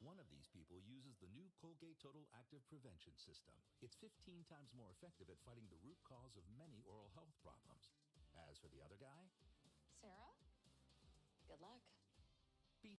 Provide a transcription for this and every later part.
One of these people uses the new Colgate Total Active Prevention System. It's 15 times more effective at fighting the root cause of many oral health problems. As for the other guy, Sarah, good luck. beat.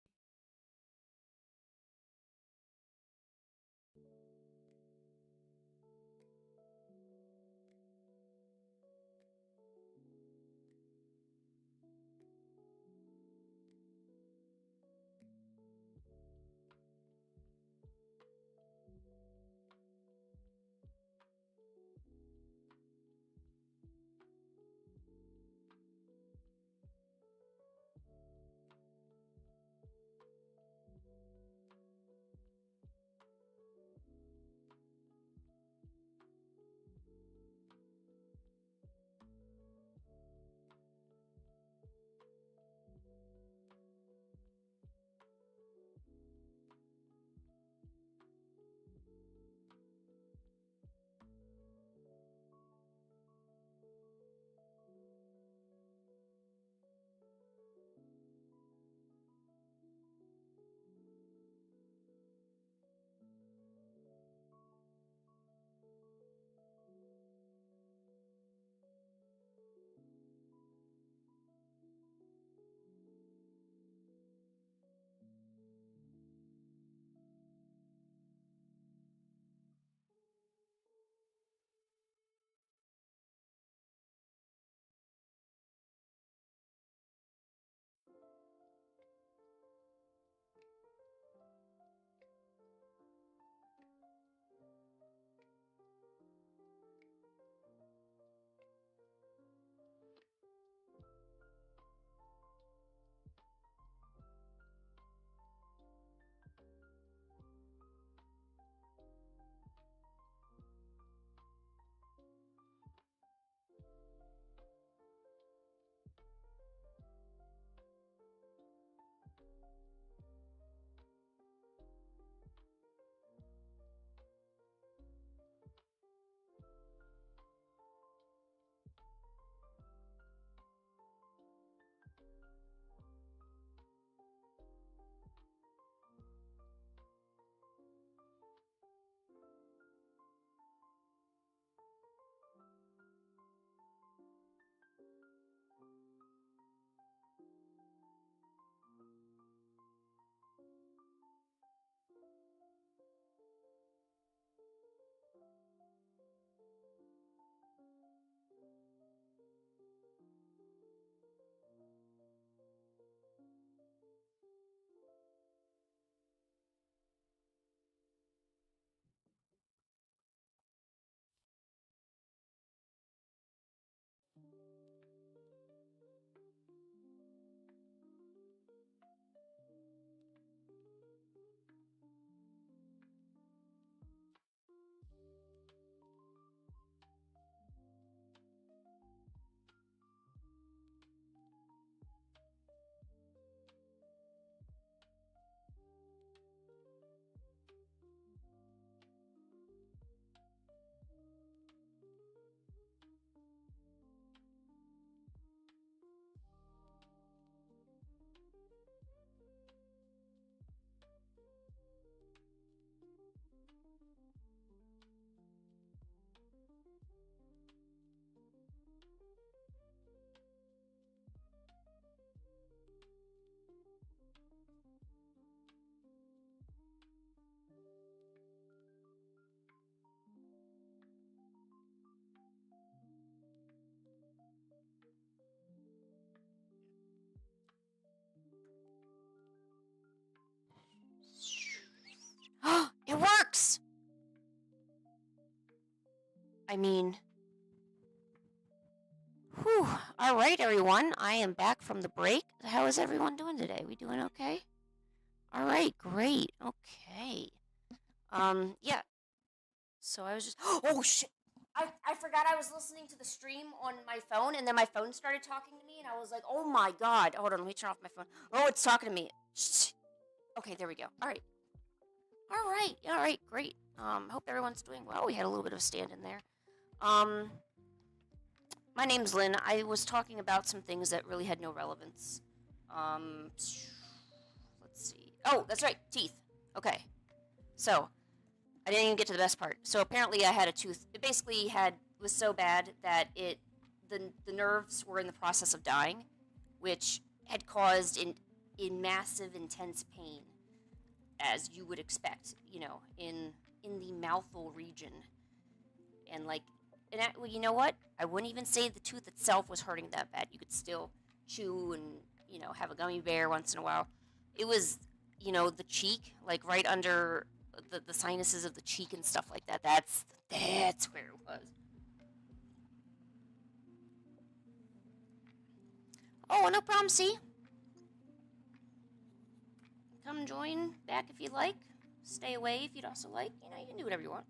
I mean, whew. All right, everyone. I am back from the break. How is everyone doing today? We doing okay? All right, great. Okay. Yeah. So I was just, oh shit. I forgot I was listening to the stream on my phone, and then my phone started talking to me, and I was like, oh my god. Hold on, let me turn off my phone. Oh, it's talking to me. Shh. Okay, there we go. All right. All right, great. Hope everyone's doing well. We had a little bit of a stand in there. My name's Lynn. I was talking about some things that really had no relevance. Let's see. Oh, that's right, teeth. Okay. So, I didn't even get to the best part. So apparently I had a tooth. It basically was so bad that the nerves were in the process of dying, which had caused in massive, intense pain, as you would expect, in the mouthful region. And well, you know what? I wouldn't even say the tooth itself was hurting that bad. You could still chew and, have a gummy bear once in a while. It was, the cheek, like right under the sinuses of the cheek and stuff like that. That's where it was. Oh, no problem, see? Come join back if you like. Stay away if you'd also like. You can do whatever you want.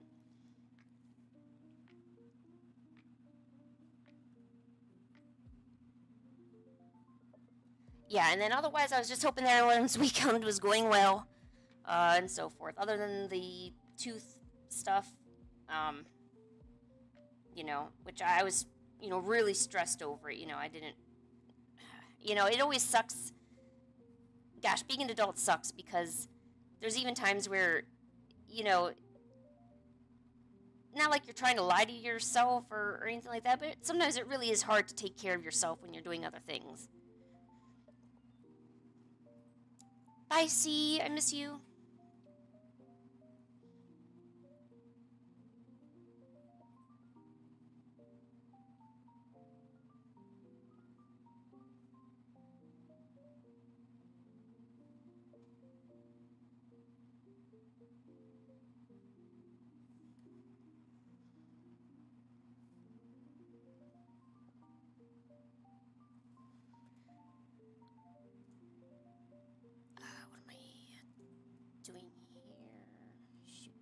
Yeah, and then otherwise I was just hoping that everyone's weekend was going well, and so forth. Other than the tooth stuff, which I was, really stressed over it. I didn't, it always sucks. Gosh, being an adult sucks because there's even times where, not like you're trying to lie to yourself or anything like that, but sometimes it really is hard to take care of yourself when you're doing other things. Bye, C. I miss you. Doing here? Shoot.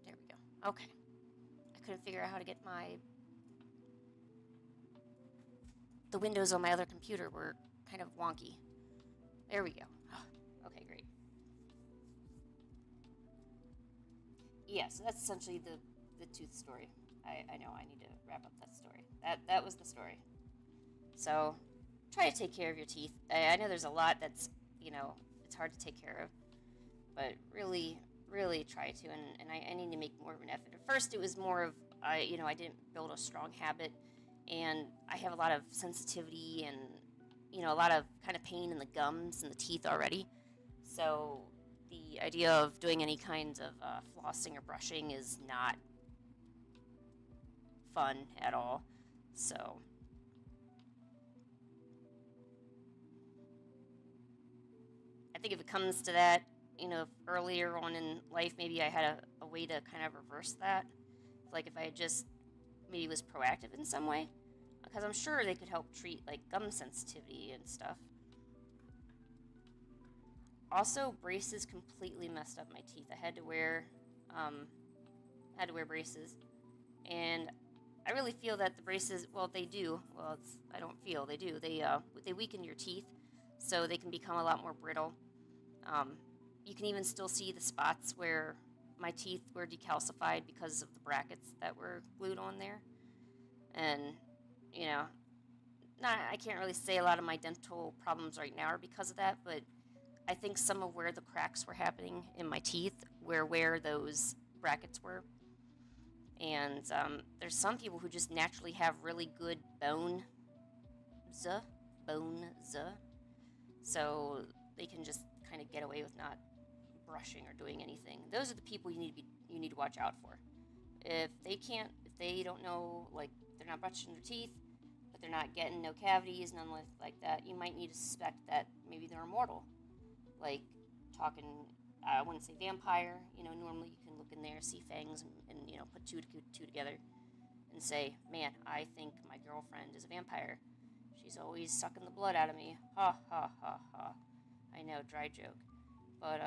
There we go. Okay. I couldn't figure out how to get the windows on my other computer were kind of wonky. There we go. Okay, great. Yeah, so that's essentially the tooth story. I know I need to wrap up that story. That was the story. So, try to take care of your teeth. I know there's a lot that's, it's hard to take care of. But really, really try to, and I need to make more of an effort. At first, it was more of, I didn't build a strong habit, and I have a lot of sensitivity and, a lot of kind of pain in the gums and the teeth already. So the idea of doing any kinds of flossing or brushing is not fun at all. So I think if it comes to that, if earlier on in life maybe I had a way to kind of reverse that, like if I had just maybe was proactive in some way, because I'm sure they could help treat like gum sensitivity and stuff. Also, braces completely messed up my teeth. I had to wear braces, and I really feel that the braces, well, they do. Well, I don't feel they do. They weaken your teeth, so they can become a lot more brittle. You can even still see the spots where my teeth were decalcified because of the brackets that were glued on there. And, I can't really say a lot of my dental problems right now are because of that, but I think some of where the cracks were happening in my teeth were where those brackets were. And there's some people who just naturally have really good bones, so they can just kind of get away with not brushing or doing anything. Those are the people you need to watch out for. If they don't know, like, they're not brushing their teeth, but they're not getting no cavities, none like that, you might need to suspect that maybe they're immortal. Like, talking, I wouldn't say vampire, you know, normally you can look in there, see fangs, and you know, put two together and say, man, I think my girlfriend is a vampire. She's always sucking the blood out of me. Ha, ha, ha, ha. I know, dry joke. But,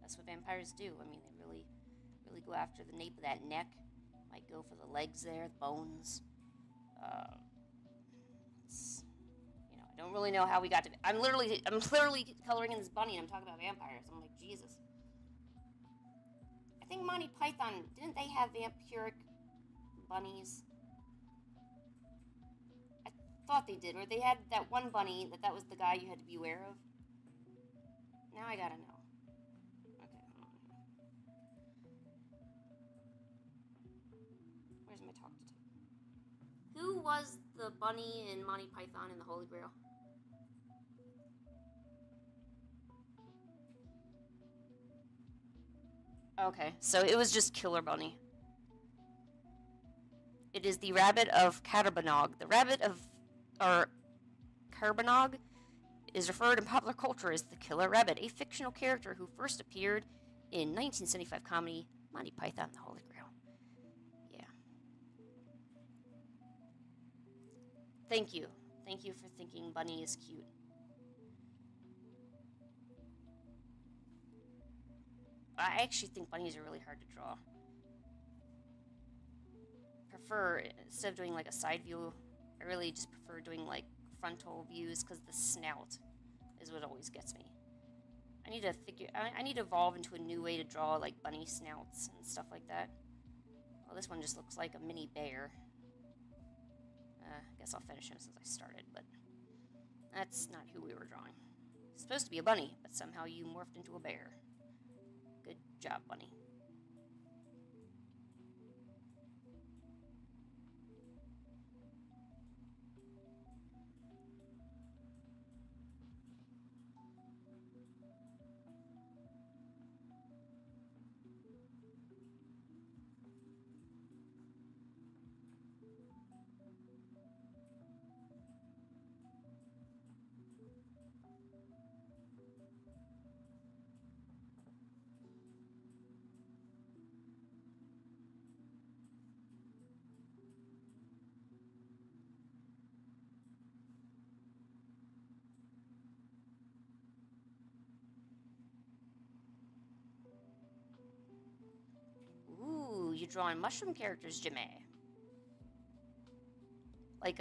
that's what vampires do. I mean, they really go after the nape of that neck. Might go for the legs there, the bones. You know, I don't really know how we got to. I'm literally coloring in this bunny, and I'm talking about vampires. I'm like, Jesus. I think Monty Python, didn't they have vampiric bunnies? I thought they did, or they had that one bunny that was the guy you had to be aware of. Now I gotta know. Okay, hold on. Where's my talk to tape? Who was the bunny in Monty Python and the Holy Grail? Okay, so it was just Killer Bunny. It is the rabbit of Caterbanog. The rabbit of, or Carbanog, is referred in popular culture as the Killer Rabbit, a fictional character who first appeared in 1975 comedy Monty Python and the Holy Grail. Yeah. Thank you. Thank you for thinking Bunny is cute. I actually think bunnies are really hard to draw. Prefer, instead of doing like a side view, I really just prefer doing like frontal views because the snout is what always gets me. I need to evolve into a new way to draw like bunny snouts and stuff like that. Well, this one just looks like a mini bear. I guess I'll finish him since I started, but that's not who we were drawing. It's supposed to be a bunny, but somehow you morphed into a bear. Good job, bunny. Ooh, you're drawing mushroom characters, Jimmy. Like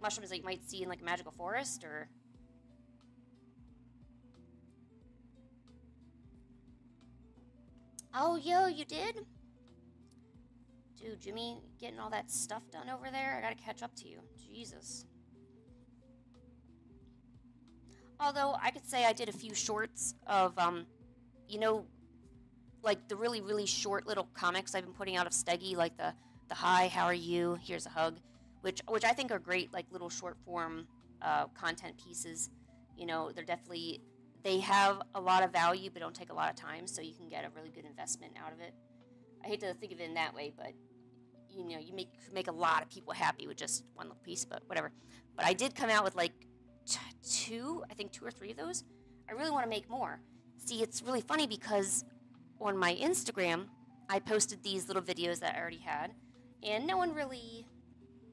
mushrooms that you might see in like a magical forest, or... Oh, yo, you did? Dude, Jimmy, getting all that stuff done over there? I gotta catch up to you. Jesus. Although, I could say I did a few shorts of, you know, like the really, really short little comics I've been putting out of Steggy, like the hi, how are you, here's a hug, which I think are great, like little short form content pieces. You know, they're definitely, they have a lot of value, but don't take a lot of time, so you can get a really good investment out of it. I hate to think of it in that way, but you know, you make a lot of people happy with just one little piece, but whatever. But I did come out with like two or three of those. I really want to make more. See, it's really funny because on my Instagram, I posted these little videos that I already had, and no one really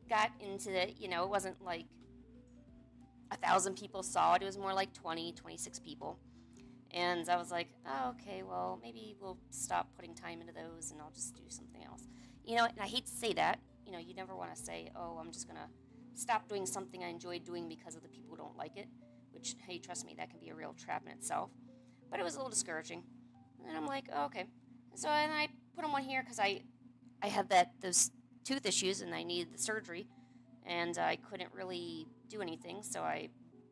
got into it. You know, it wasn't like 1,000 people saw it. It was more like 20, 26 people. And I was like, oh, okay, well, maybe we'll stop putting time into those and I'll just do something else. You know, and I hate to say that. You know, you never want to say, oh, I'm just going to stop doing something I enjoy doing because of the people who don't like it, which, hey, trust me, that can be a real trap in itself. But it was a little discouraging. And I'm like, oh, okay. So, and I put them on here because I had those tooth issues and I needed the surgery. And I couldn't really do anything, so I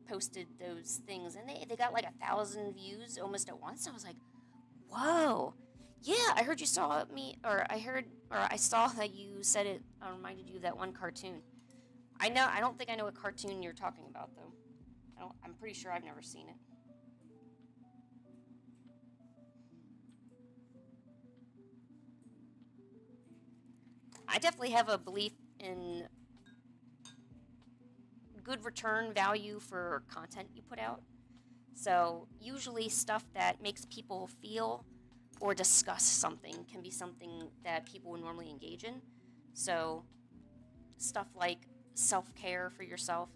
posted those things, and they got like 1,000 views almost at once. I was like, whoa, yeah, I heard you saw me, or I saw that you said it reminded you of that one cartoon. I don't think I know what cartoon you're talking about, though. I'm pretty sure I've never seen it. I definitely have a belief in good return value for content you put out. So usually stuff that makes people feel or discuss something can be something that people would normally engage in. So stuff like self-care for yourself,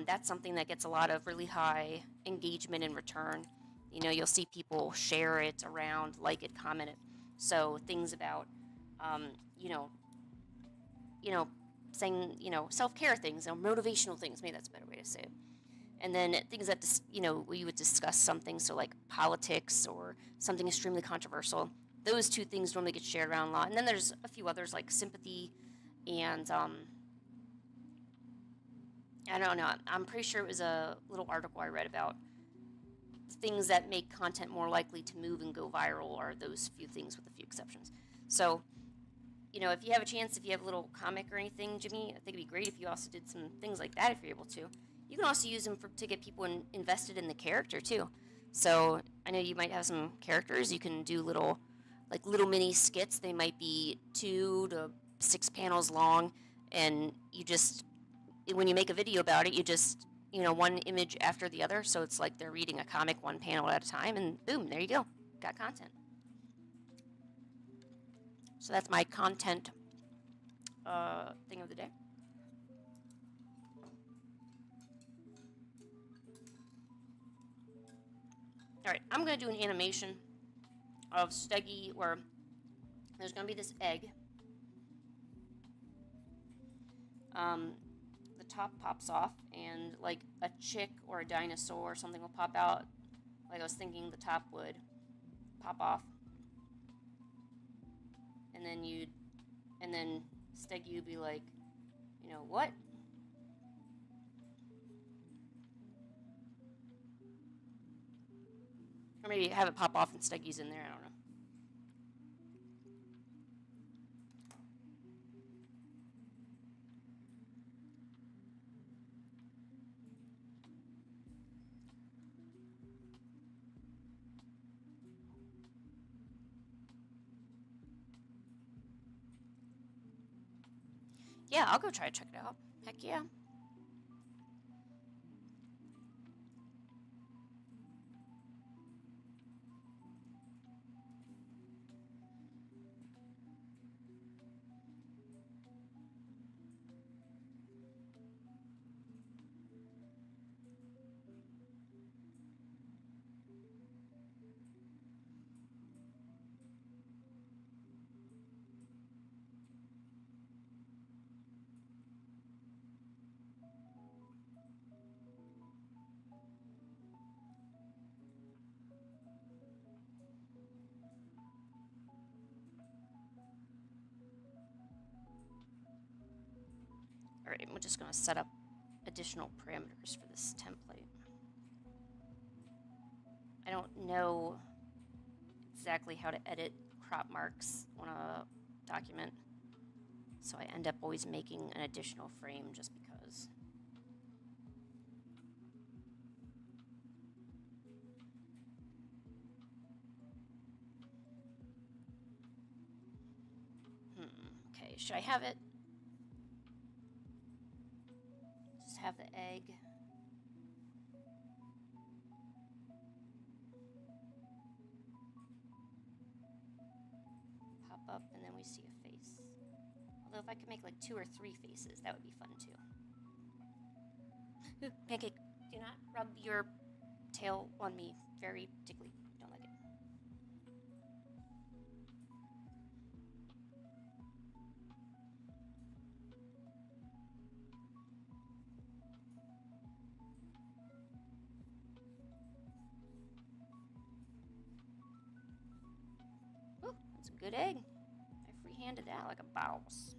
that's something that gets a lot of really high engagement in return. You know, you'll see people share it around, like it, comment it. So things about, um, you know, saying, self-care things, or motivational things. Maybe that's a better way to say it. And then things that, we would discuss something, so like politics or something extremely controversial. Those two things normally get shared around a lot. And then there's a few others like sympathy and, I don't know, I'm pretty sure it was a little article I read about things that make content more likely to move and go viral are those few things with a few exceptions. So, if you have a chance, if you have a little comic or anything, Jimmy, I think it'd be great if you also did some things like that if you're able to. You can also use them to get people invested in the character too. So I know you might have some characters. You can do little mini skits. They might be 2 to 6 panels long, and you just, when you make a video about it, you just, one image after the other. So it's like they're reading a comic one panel at a time, and boom, there you go, got content. So that's my content thing of the day. All right, I'm going to do an animation of Steggy where there's going to be this egg. The top pops off, and like a chick or a dinosaur or something will pop out. Like I was thinking the top would pop off. And then Steggy would be like, what? Or maybe have it pop off and Steggy's in there, I don't know. Yeah, I'll go try to check it out. Heck yeah. Alright, we're just going to set up additional parameters for this template. I don't know exactly how to edit crop marks on a document, so I end up always making an additional frame just because. Okay, should I have it? Just have the egg. Pop up, and then we see a face. Although if I could make like 2 or 3 faces, that would be fun too. Ooh, Pancake, do not rub your tail on me. Very tickly. Don't like it. Ooh, that's a good egg. I free-handed that like a boss.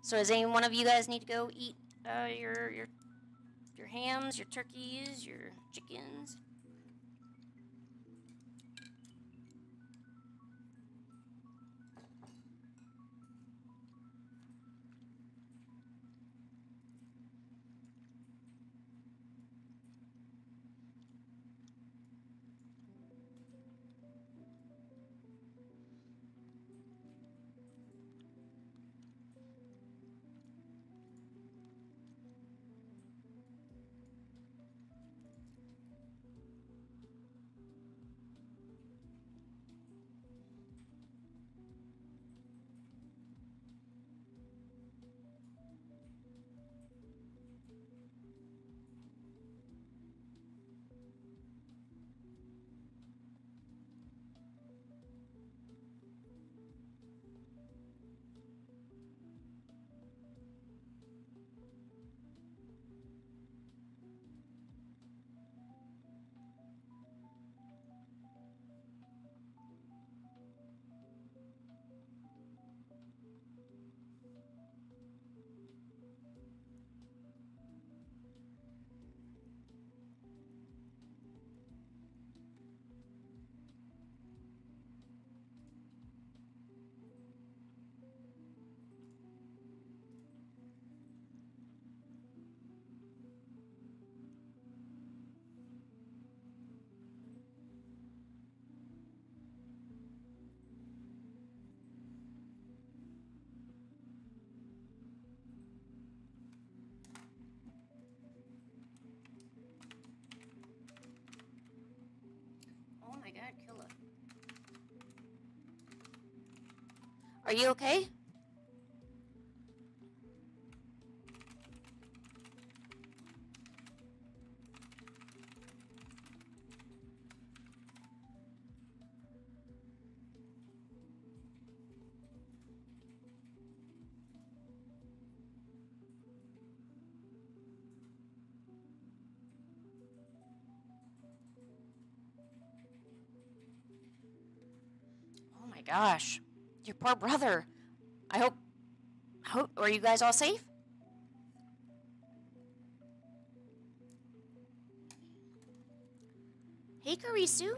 So does any one of you guys need to go eat your hams, your turkeys, your chickens? Oh my god, Killa. Are you okay? Oh my gosh. Your poor brother. I hope are you guys all safe? Hey, Karisu.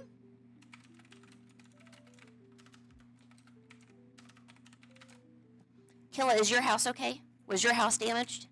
Killa, is your house okay? Was your house damaged?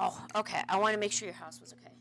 Oh, okay. I want to make sure your house was okay.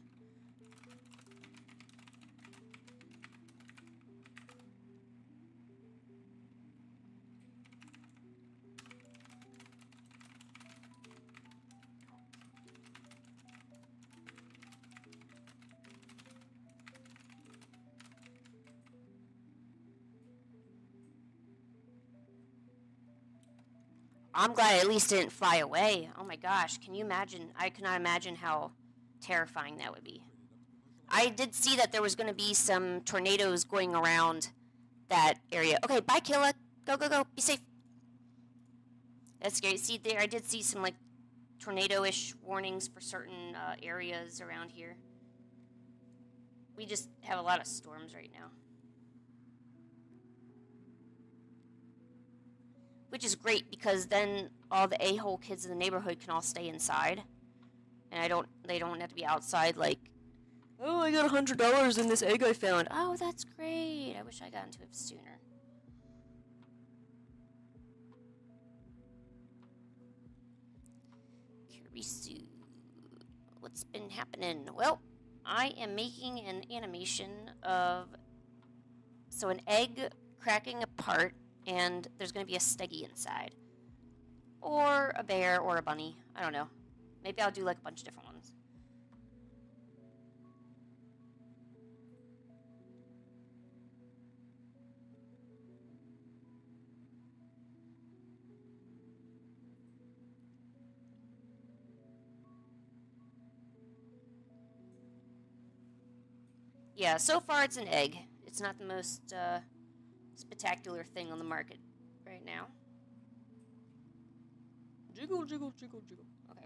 I'm glad it at least didn't fly away. Oh my gosh, can you imagine? I cannot imagine how terrifying that would be. I did see that there was going to be some tornadoes going around that area. Okay, bye, Killa. Go, go, go. Be safe. That's scary. See, there, I did see some, like, tornado-ish warnings for certain areas around here. We just have a lot of storms right now. Which is great, because then all the a-hole kids in the neighborhood can all stay inside. And they don't have to be outside, like, oh, I got $100 in this egg I found. Oh, that's great. I wish I got into it sooner. Kirisu. What's been happening? Well, I am making an animation of, so an egg cracking apart, and there's going to be a Steggy inside. Or a bear or a bunny. I don't know. Maybe I'll do like a bunch of different ones. yeah, so far it's an egg. It's not the most spectacular thing on the market right now. Jiggle, jiggle, jiggle, jiggle. Okay.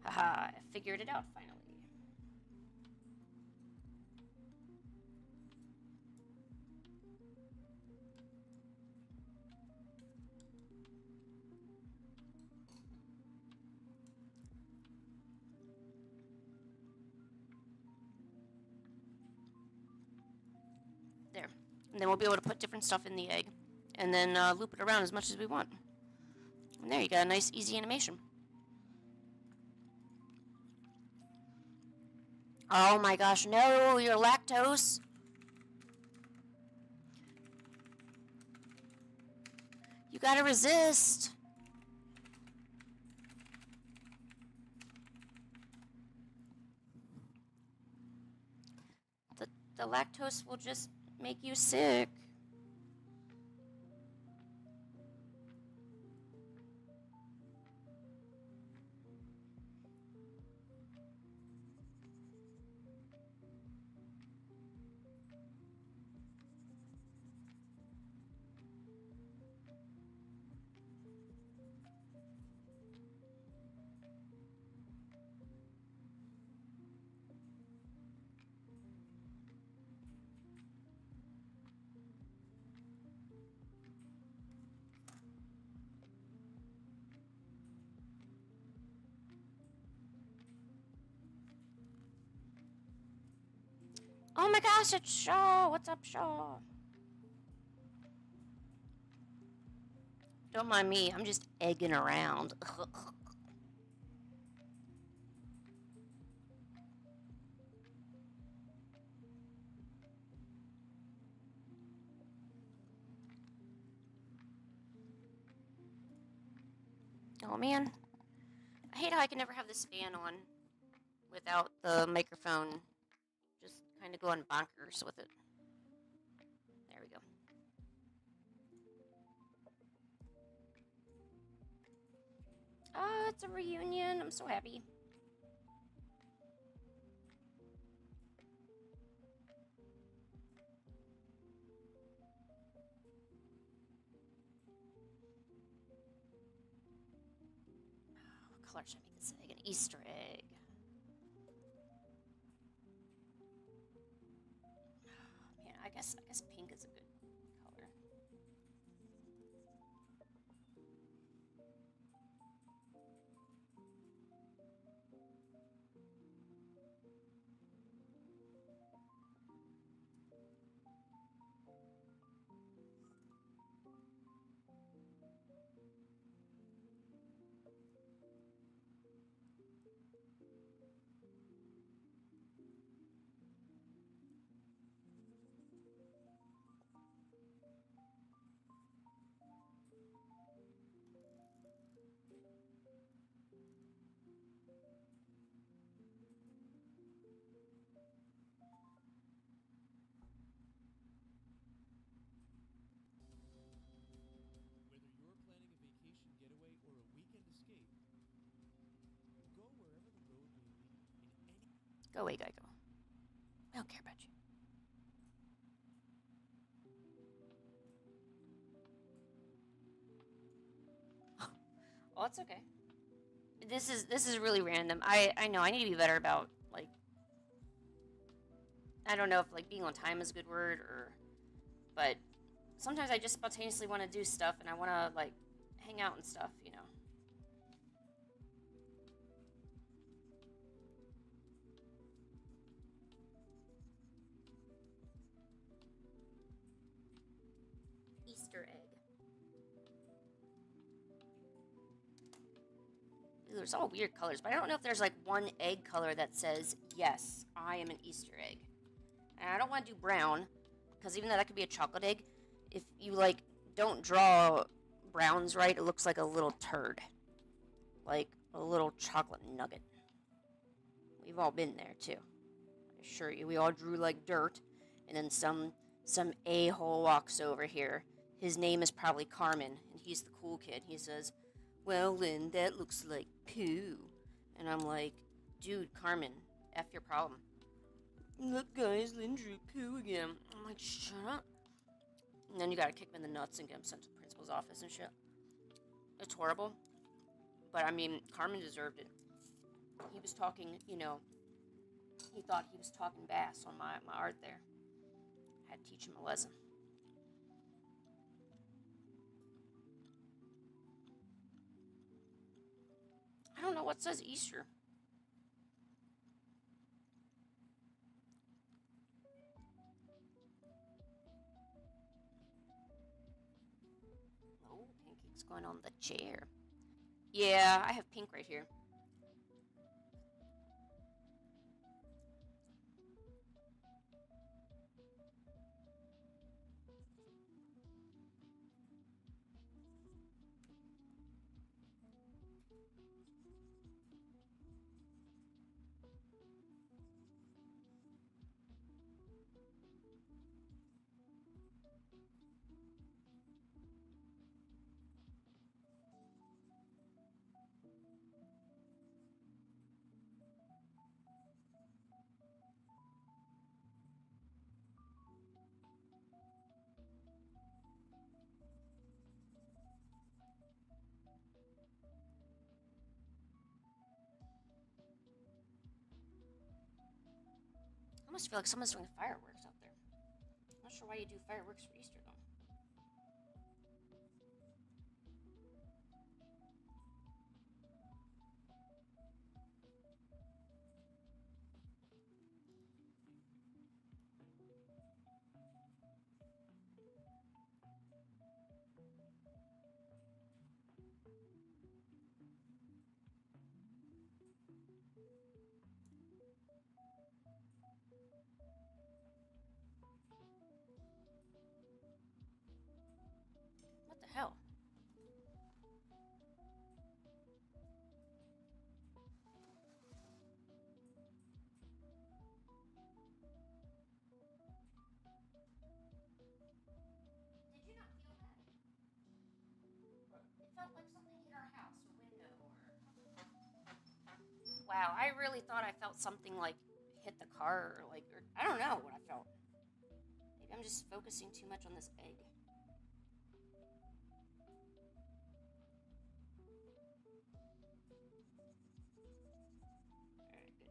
Haha, I figured it out finally. There. And then we'll be able to put different stuff in the egg. And then loop it around as much as we want. And there, you got a nice, easy animation. Oh my gosh, no, you're lactose. You gotta resist. The lactose will just make you sick. Oh my gosh, it's Shaw. What's up, Shaw? Don't mind me, I'm just egging around. Oh man. I hate how I can never have this fan on without the microphone just kind of going bonkers with it. There we go. Oh, it's a reunion. I'm so happy. What color should I make this egg? An Easter egg. Man, I guess pink is a Go away, Geico. I don't care about you. Oh, it's okay. This is really random. I know I need to be better about, like, I don't know if, like, being on time is a good word, or, but sometimes I just spontaneously want to do stuff, and I want to, like, hang out and stuff, you know. Easter egg. Ooh, there's all weird colors, but I don't know if there's, like, one egg color that says, yes, I am an Easter egg. And I don't want to do brown, because even though that could be a chocolate egg, if you, like, don't draw browns right, it looks like a little turd. Like a little chocolate nugget. We've all been there, too. I assure you, we all drew like dirt, and then some a-hole walks over here. His name is probably Carmen, and he's the cool kid. He says, well, Lynn, that looks like poo. And I'm like, dude, Carmen, F your problem. Look, guys, Lynn drew poo again. I'm like, shut up. And then you gotta kick him in the nuts and get him sent to the principal's office and shit. It's horrible. But, I mean, Carmen deserved it. He was talking, you know, he thought he was talking bass on my art there. I had to teach him a lesson. I don't know what says Easter. Oh, Pancake's going on the chair. Yeah, I have pink right here. I almost feel like someone's doing fireworks out there. I'm not sure why you do fireworks for Easter, though. What the hell? Did you not feel that? It felt like something hit our house, a window, or... Wow, I really thought I felt something, like, hit the car, or, like, or I don't know what I felt. Maybe I'm just focusing too much on this egg. Alright, good.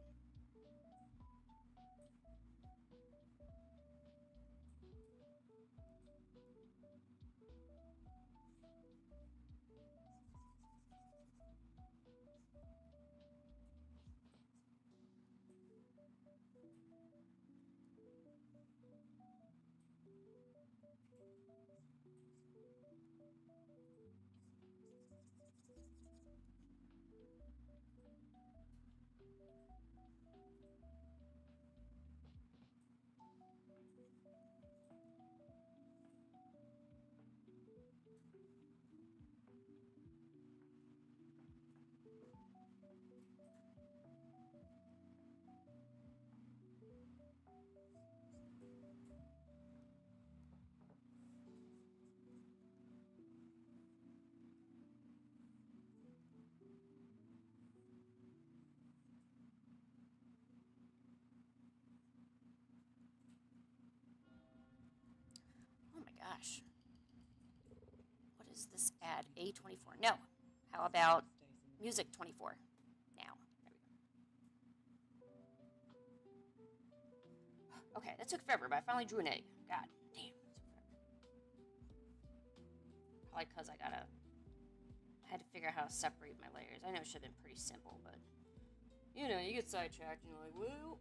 gosh. What is this ad? A24. No. How about music 24? Now. There we go. Okay, that took forever, but I finally drew an egg. God damn, that took forever. Probably because I had to figure out how to separate my layers. I know it should have been pretty simple, but you know, you get sidetracked and you're like, well.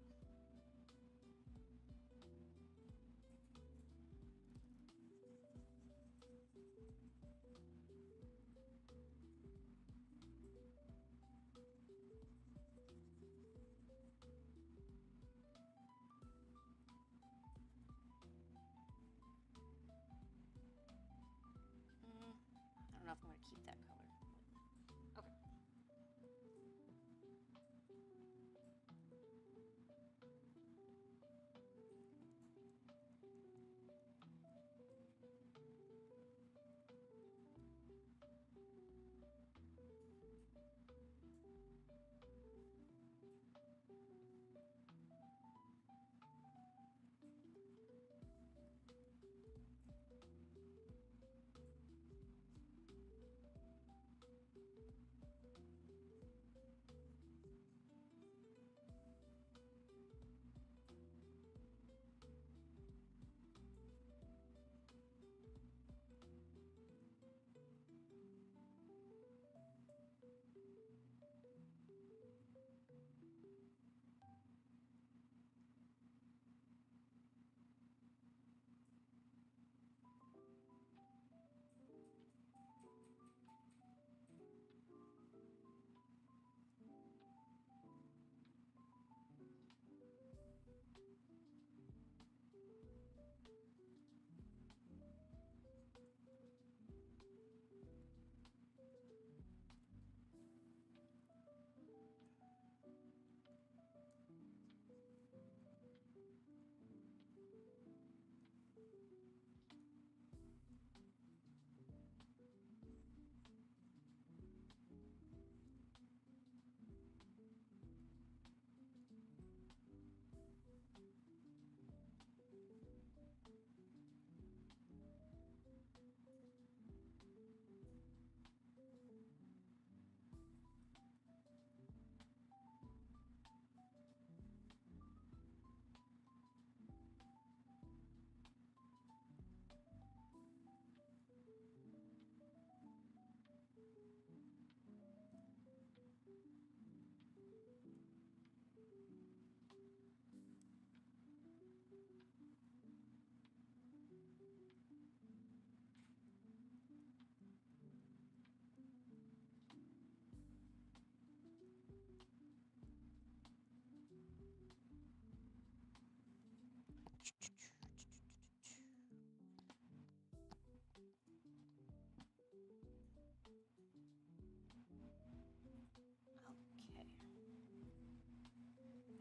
I don't know if I'm going to keep that color. Okay. Okay.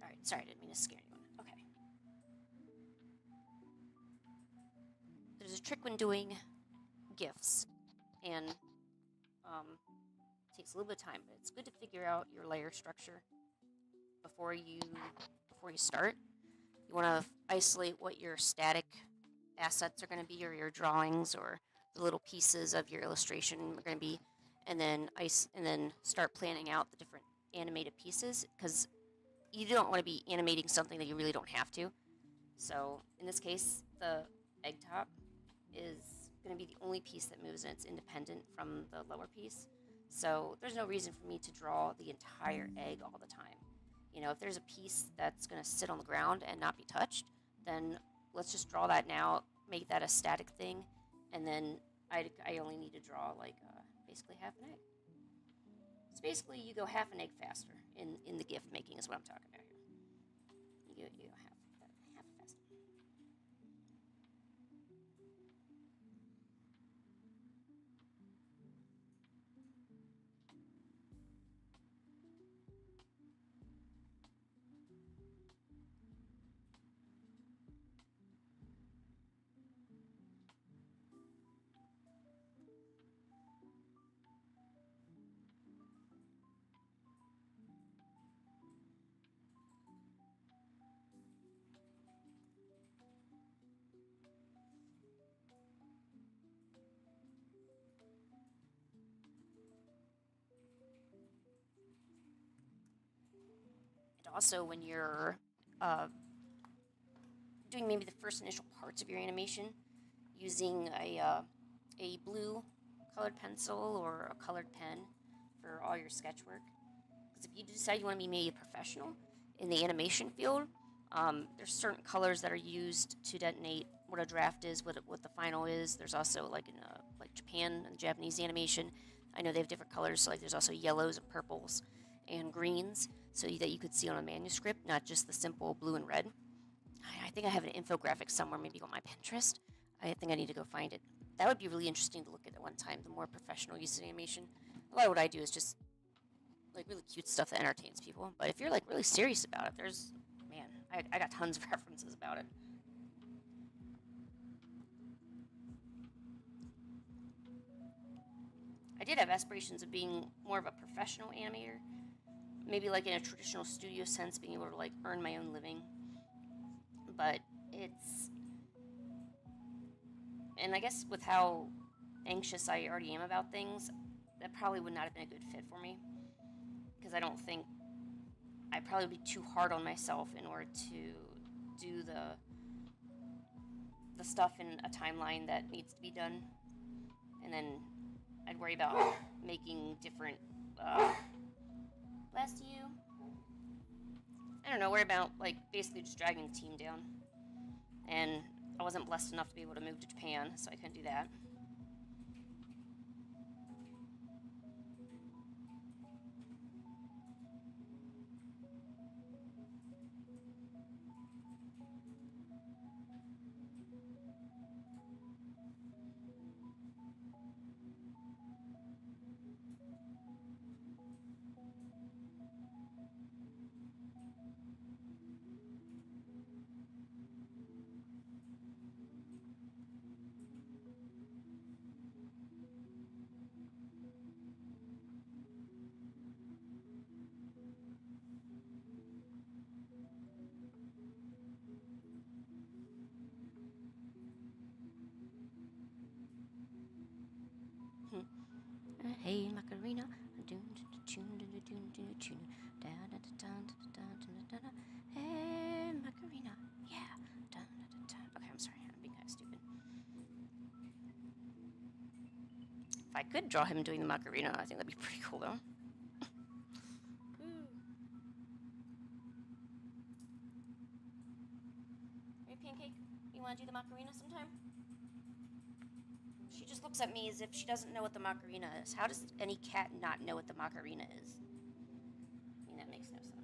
Alright, sorry, I didn't mean to scare anyone. Okay. There's a trick when doing GIFs, and it takes a little bit of time, but it's good to figure out your layer structure before you start. You want to isolate what your static assets are going to be, or your drawings, or the little pieces of your illustration are going to be, and then start planning out the different animated pieces, because you don't want to be animating something that you really don't have to. So in this case, the egg top is going to be the only piece that moves, and it's independent from the lower piece. So there's no reason for me to draw the entire egg all the time. You know, if there's a piece that's going to sit on the ground and not be touched, then let's just draw that now, make that a static thing, and then I only need to draw like basically half an egg. So basically you go half an egg faster in the GIF making is what I'm talking about here. You go half faster. also when you're doing maybe the first initial parts of your animation, using a blue colored pencil or a colored pen for all your sketch work. Because if you decide you want to be maybe a professional in the animation field, there's certain colors that are used to designate what a draft is, what the final is. There's also like in like Japan and Japanese animation, I know they have different colors. So like there's also yellows and purples and greens, so that you could see on a manuscript, not just the simple blue and red. I think I have an infographic somewhere, maybe on my Pinterest. I think I need to go find it. That would be really interesting to look at one time, the more professional use of animation. A lot of what I do is just like really cute stuff that entertains people. But if you're like really serious about it, there's, man, I got tons of references about it. I did have aspirations of being more of a professional animator, maybe like in a traditional studio sense, being able to like earn my own living. But it's, and I guess with how anxious I already am about things, that probably would not have been a good fit for me, because I don't think I'd probably be too hard on myself in order to do the stuff in a timeline that needs to be done, and then I'd worry about making different bless you, I don't know, worry about like basically just dragging the team down. And I wasn't blessed enough to be able to move to Japan, so I couldn't do that. Hey Macarena, hey Macarena, yeah. Okay, I'm sorry, I'm being kind of stupid. If I could draw him doing the Macarena, I think that'd be pretty cool though. Hey Pancake, you want to do the Macarena sometime? She just looks at me as if she doesn't know what the Macarena is. How does any cat not know what the Macarena is? I mean, that makes no sense.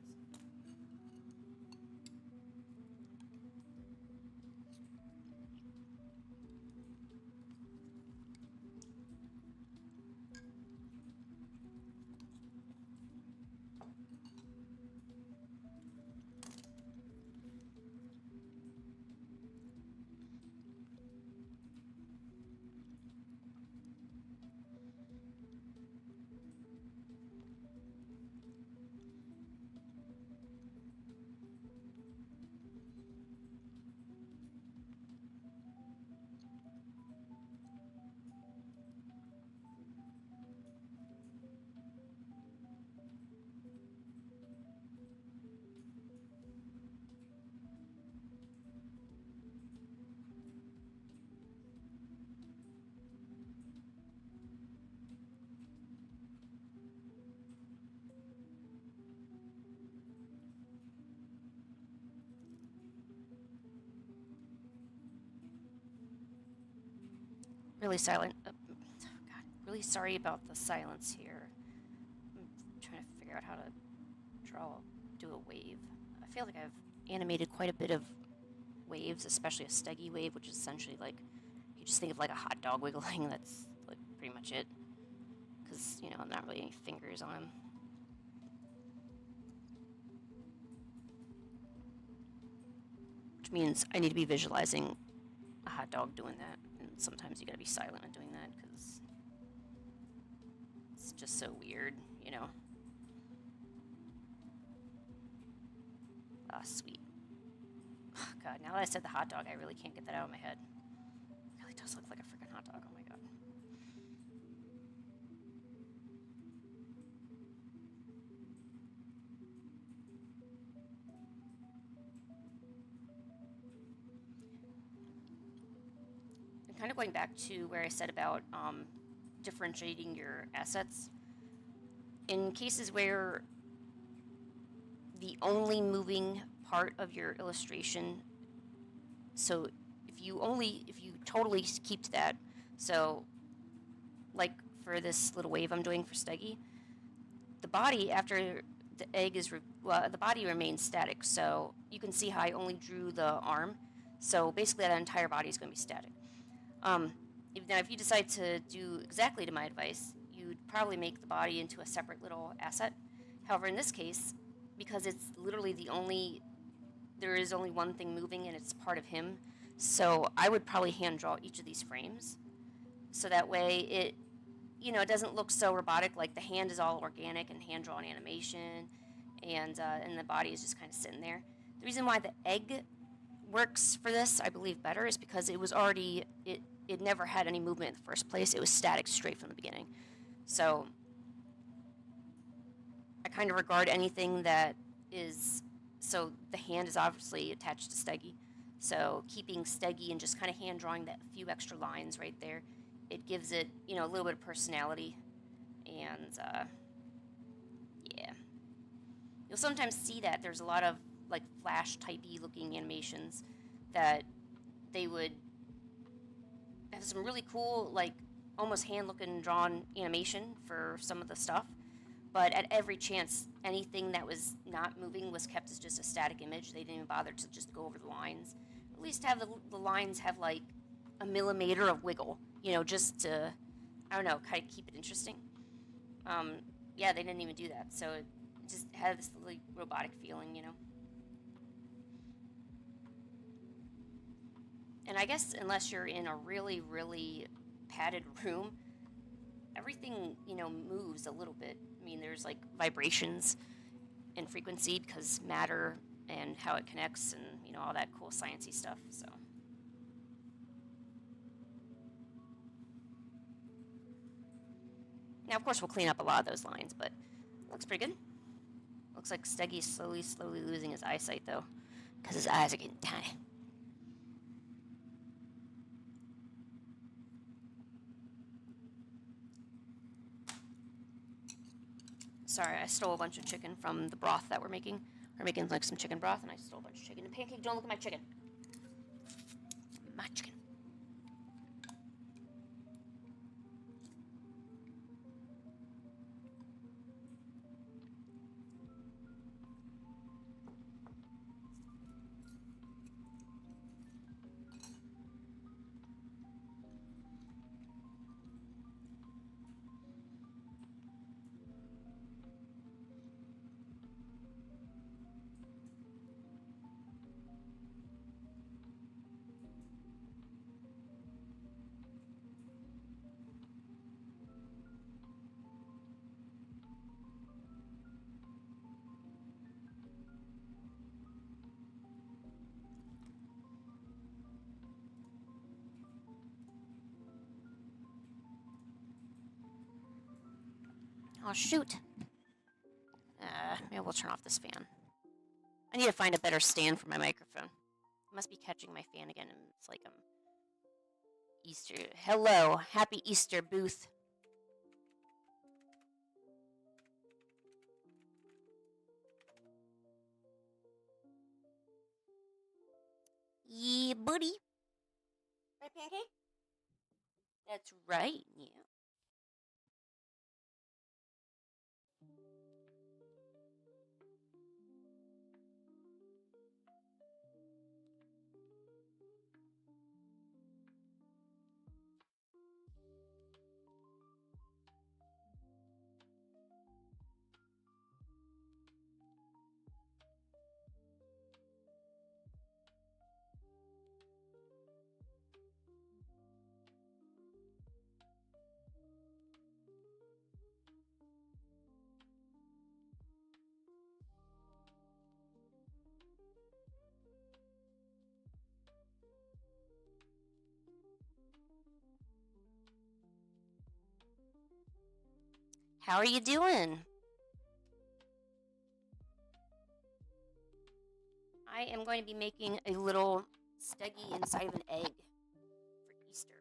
Really silent. God, really sorry about the silence here. I'm trying to figure out how to do a wave. I feel like I've animated quite a bit of waves, especially a Steggy wave, which is essentially like, you just think of like a hot dog wiggling. That's like pretty much it. Because, you know, not really any fingers on him. Which means I need to be visualizing a hot dog doing that. And sometimes you gotta be silent when doing that, because it's just so weird, you know. Ah, sweet. Oh, God, now that I said the hot dog, I really can't get that out of my head. It really does look like a freaking hot dog, oh my God. kind of going back to where I said about differentiating your assets. In cases where the only moving part of your illustration, so if you totally keep to that, so like for this little wave I'm doing for Steggy, the body after the egg is the body remains static. So you can see how I only drew the arm. So basically that entire body is going to be static. If you decide to do exactly to my advice, you'd probably make the body into a separate little asset. However, in this case, because it's literally there is only one thing moving and it's part of him, so I would probably hand draw each of these frames. So that way it doesn't look so robotic, like the hand is all organic and hand-drawn animation, and the body is just kind of sitting there. The reason why the egg works for this, I believe, better is because it was already, it never had any movement in the first place. It was static straight from the beginning. So I kind of regard anything that is, so the hand is obviously attached to Steggy. So keeping Steggy and just kind of hand-drawing that few extra lines right there, it gives it, a little bit of personality, and yeah. You'll sometimes see that there's a lot of like flash typey looking animations that they would have some really cool, like almost hand looking drawn animation for some of the stuff, but at every chance anything that was not moving was kept as just a static image. They didn't even bother to just go over the lines. At least have the lines have like a millimeter of wiggle, just to, I don't know, kind of keep it interesting. Yeah, they didn't even do that, so it just had this really robotic feeling, And I guess unless you're in a really, really padded room, everything, moves a little bit. I mean, there's like vibrations and frequency because matter and how it connects and, all that cool sciencey stuff, so. Now, of course, we'll clean up a lot of those lines, but it looks pretty good. Looks like Steggy's slowly losing his eyesight, though, because his eyes are getting tiny. Sorry, I stole a bunch of chicken from the broth that we're making. We're making like some chicken broth, and I stole a bunch of chicken. And Pancake, don't look at my chicken. My chicken. Oh, shoot. Maybe we'll turn off this fan. I need to find a better stand for my microphone. I must be catching my fan again, and it's like Easter. Hello, happy Easter, Booth. Yeah, buddy. Right, Pancake? That's right, yeah. How are you doing? I am going to be making a little Steggy inside of an egg for Easter.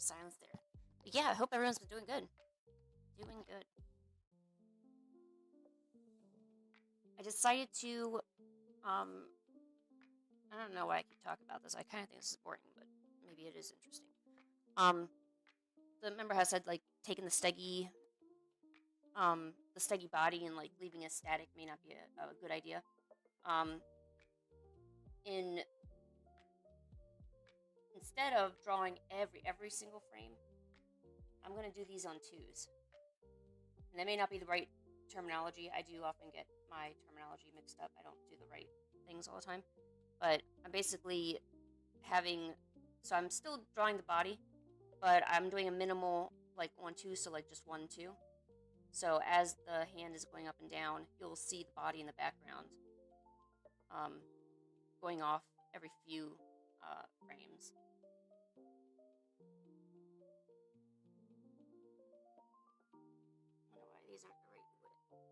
silence there. But yeah, I hope everyone's been doing good. Doing good. I decided to, I don't know why I keep talking about this. I kind of think this is boring, but maybe it is interesting. Remember how I said, like, taking the Steggy body and, like, leaving it static may not be a good idea. Instead of drawing every single frame, I'm going to do these on twos. And that may not be the right terminology. I do often get my terminology mixed up. I don't do the right things all the time. But I'm basically so I'm still drawing the body, but I'm doing a minimal, like, on two, so, like, just 1, 2. So as the hand is going up and down, you'll see the body in the background going off every few frames. I wonder why these aren't the right way.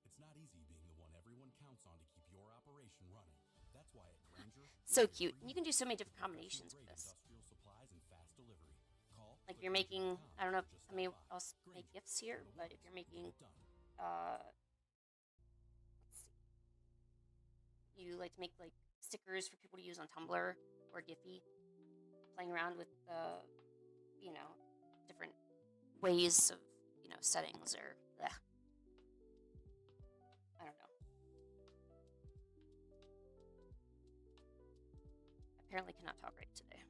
It's not easy being the one everyone counts on to keep your operation running. That's why at Granger, So cute. And you can do so many different combinations with this. industrial supplies and fast delivery. Call Like, if you're making, I don't know if I mean I'll make gifts here, but if you're making let's see, you like to make, like, stickers for people to use on Tumblr or Giphy, playing around with the, different ways of, settings, or I don't know. Apparently cannot talk right today.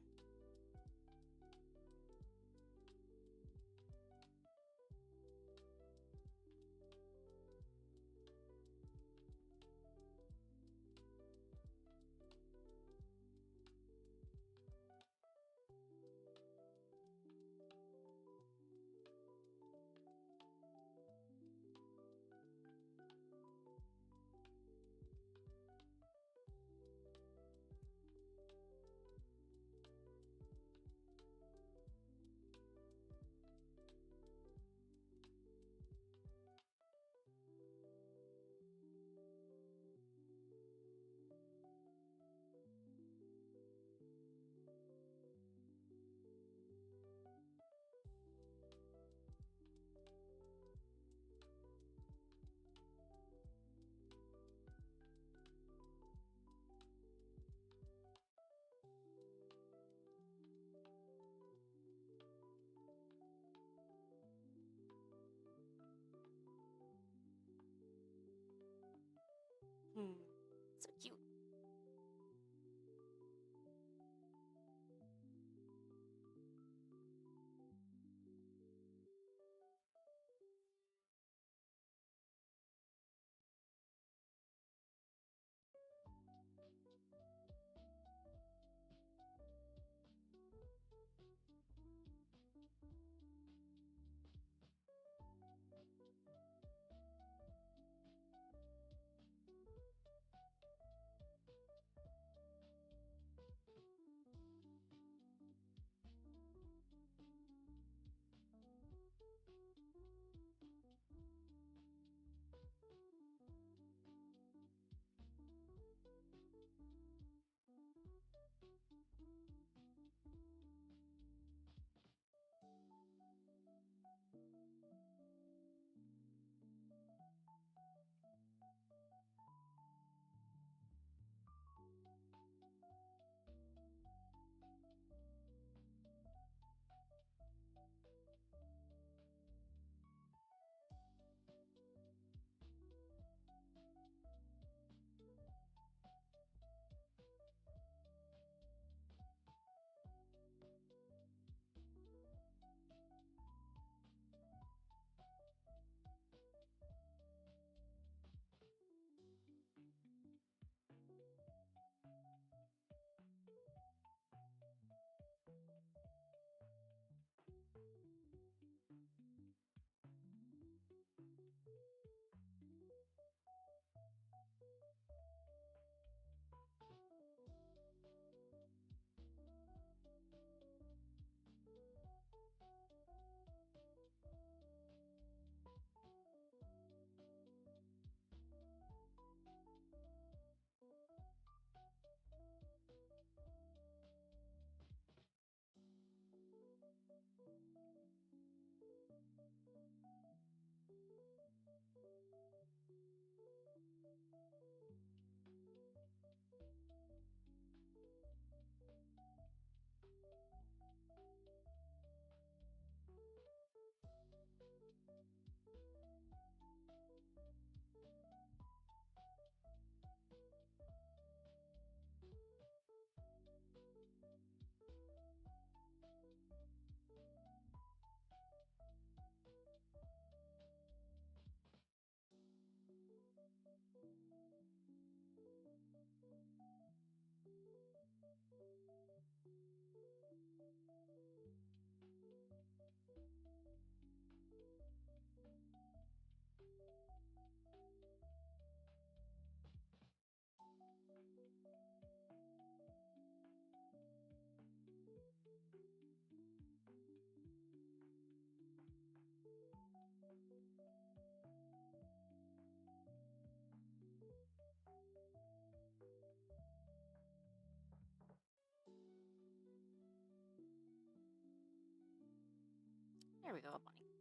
There we go, a bunny.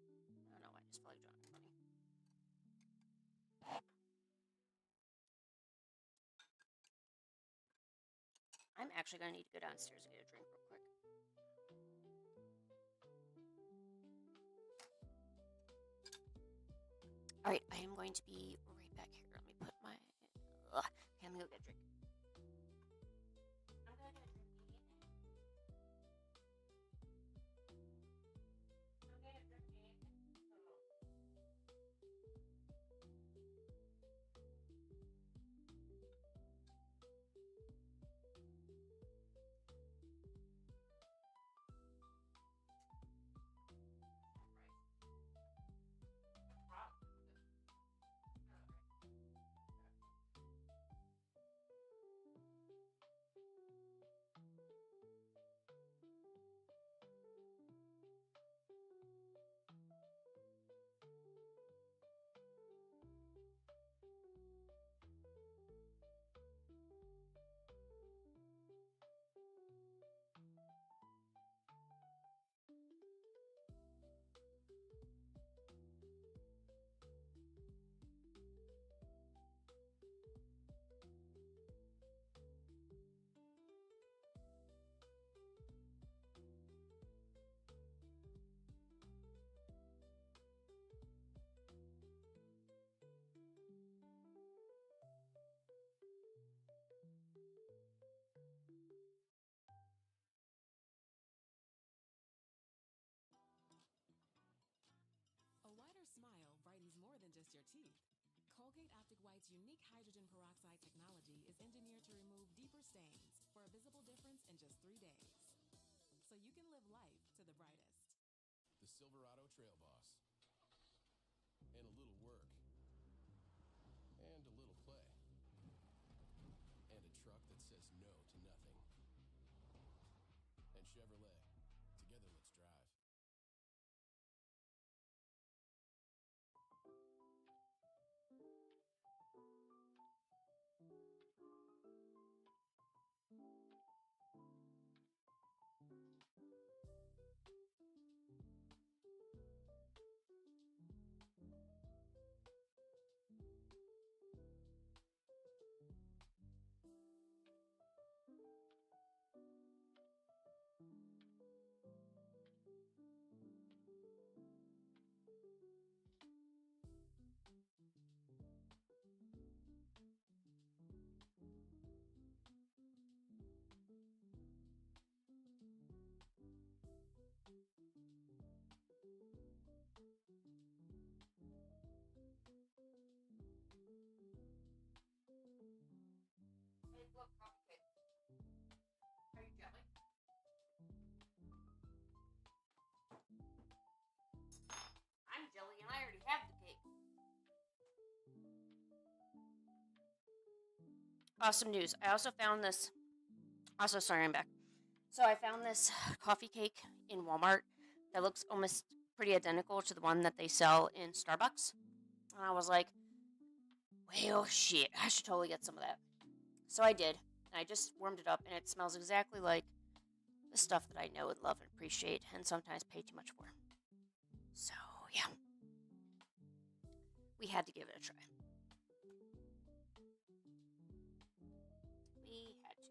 I don't know why I just felt like drawing a bunny. I'm actually going to need to go downstairs and get a drink real quick. Alright, I am going to be right back here. Let me put my... Okay, I'm going to go get a drink. I'm going to get a drink immediately. I'm going to drink immediately. A wider smile brightens more than just your teeth. Colgate Optic White's unique hydrogen peroxide technology is engineered to remove deeper stains for a visible difference in just 3 days. So you can live life to the brightest. The Silverado Trail Boss. And a little work. And a little play. And a truck that says no to nothing. And Chevrolet. Together, let's drive. Look, coffee cake. Are you jelly? I'm jelly and I already have the cake. Awesome news. I also found this. Also, sorry, I'm back. So I found this coffee cake in Walmart that looks almost pretty identical to the one that they sell in Starbucks. And I was like, well, shit, I should totally get some of that. So I did. And I just warmed it up, and it smells exactly like the stuff that I know and love and appreciate, and sometimes pay too much for. So, yeah. We had to give it a try. We had to.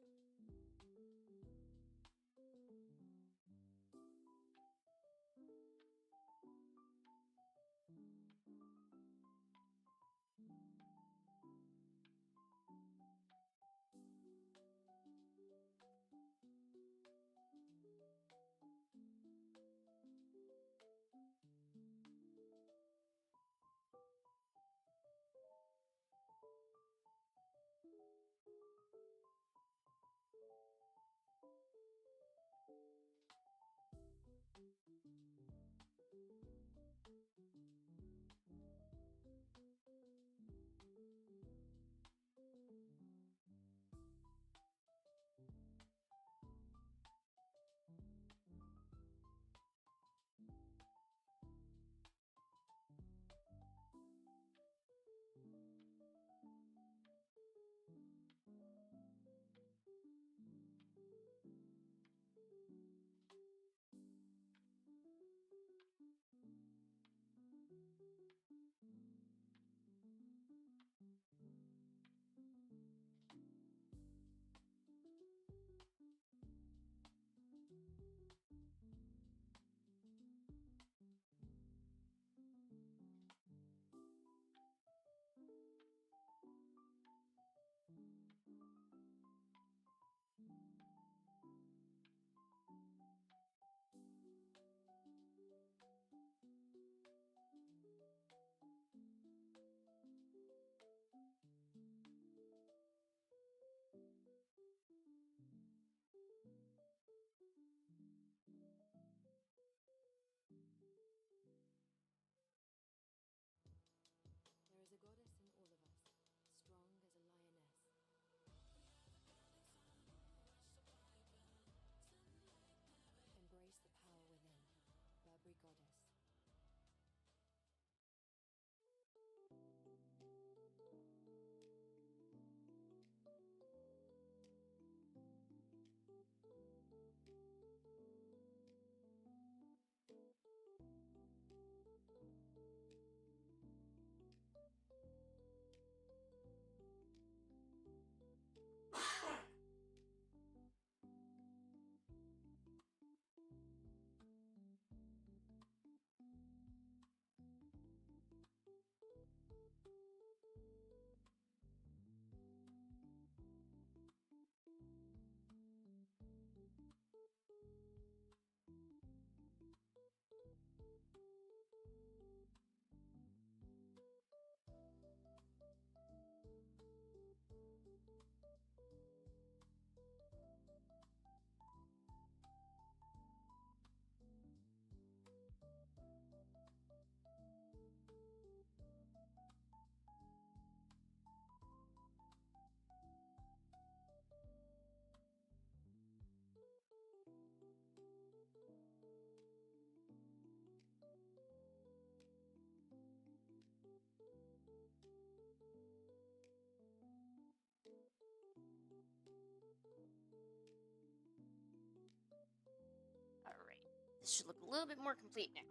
Alright, this should look a little bit more complete now.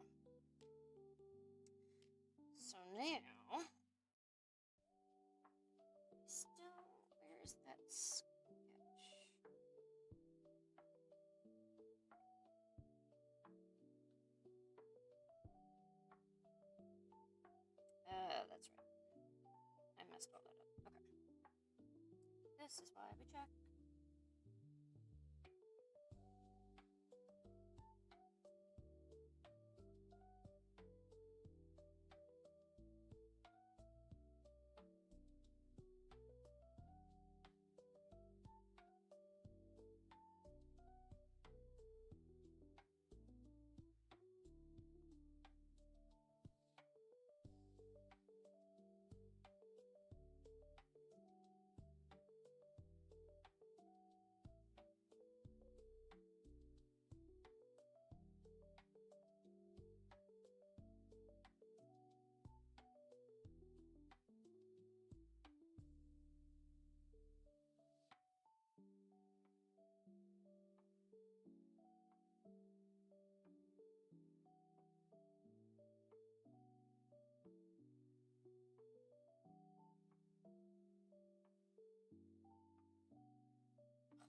So now, still, where's that sketch? That's right. I messed all that up. Okay. This is why we check.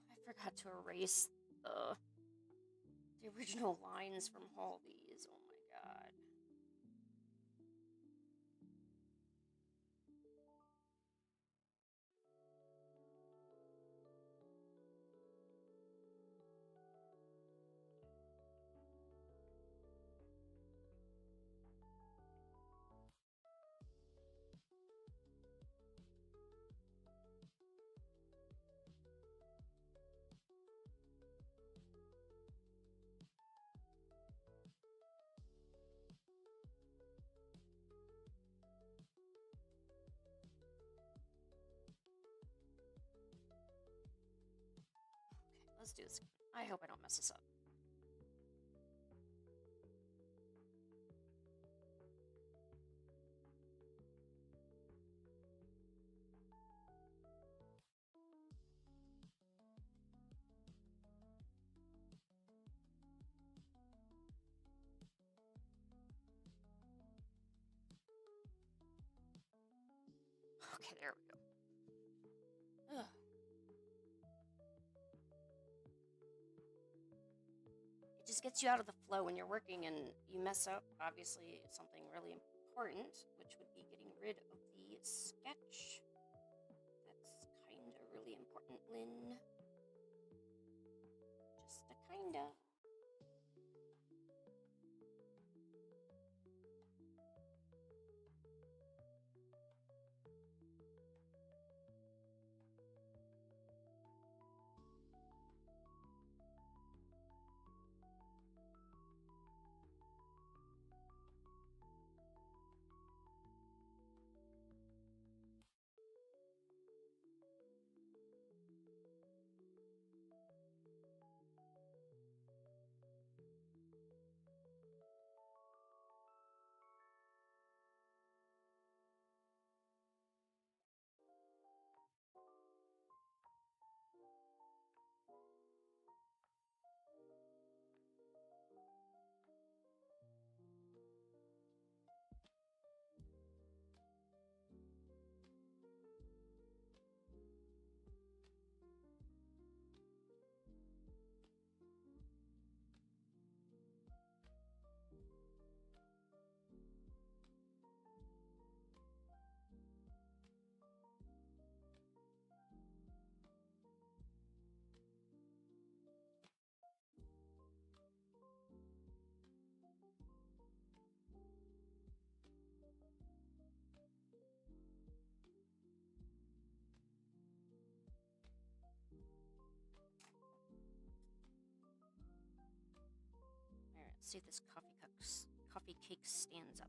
I forgot to erase the original lines from all these. Oh my god. Let's do this. I hope I don't mess this up. Okay, there we go. Ugh. It just gets you out of the flow when you're working and you mess up, obviously, something really important, which would be getting rid of the sketch. That's kinda really important, Lynn. Just a kinda. Let's see if this coffee cake stands up.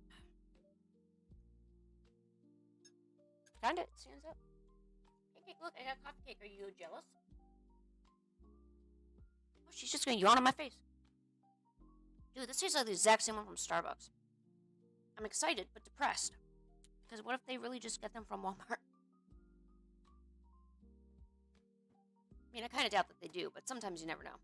Kinda, it stands up. Hey, cake, look, I got coffee cake. Are you jealous? Oh, she's just gonna yawn on my face. Dude, this tastes like the exact same one from Starbucks. I'm excited, but depressed. Because what if they really just get them from Walmart? I mean, I kind of doubt that they do, but sometimes you never know.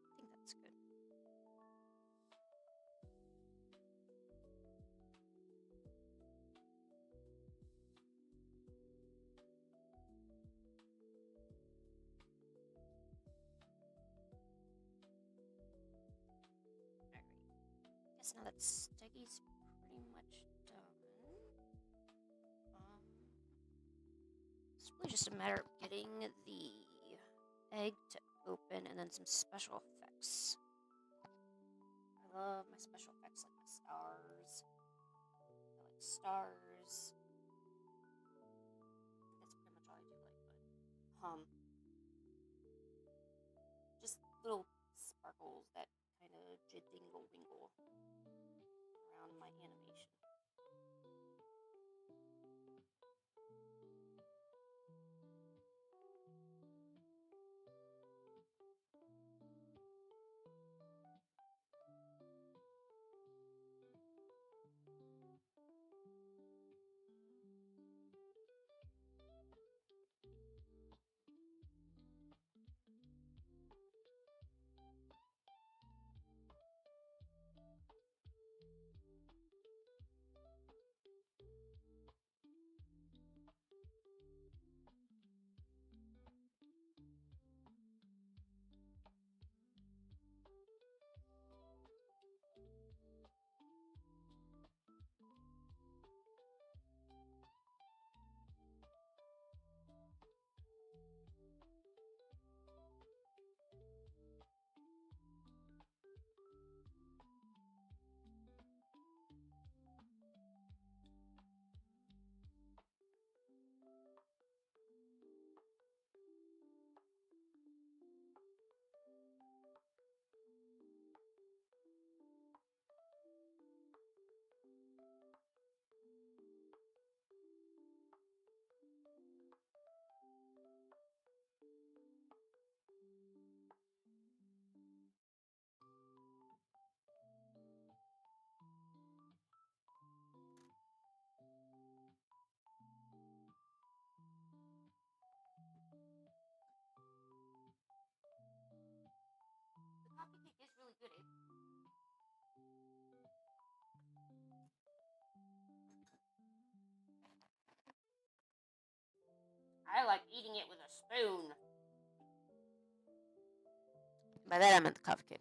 I think that's good. Alrighty. Guess now that Steggy's pretty much done. It's really just a matter of getting the egg to open and then some special effects. I love my special effects like the stars. I like stars. I think that's pretty much all I do like, but just little sparkles that kind of jingle wingle around my animation. I like eating it with a spoon. By that I meant the coffee cake.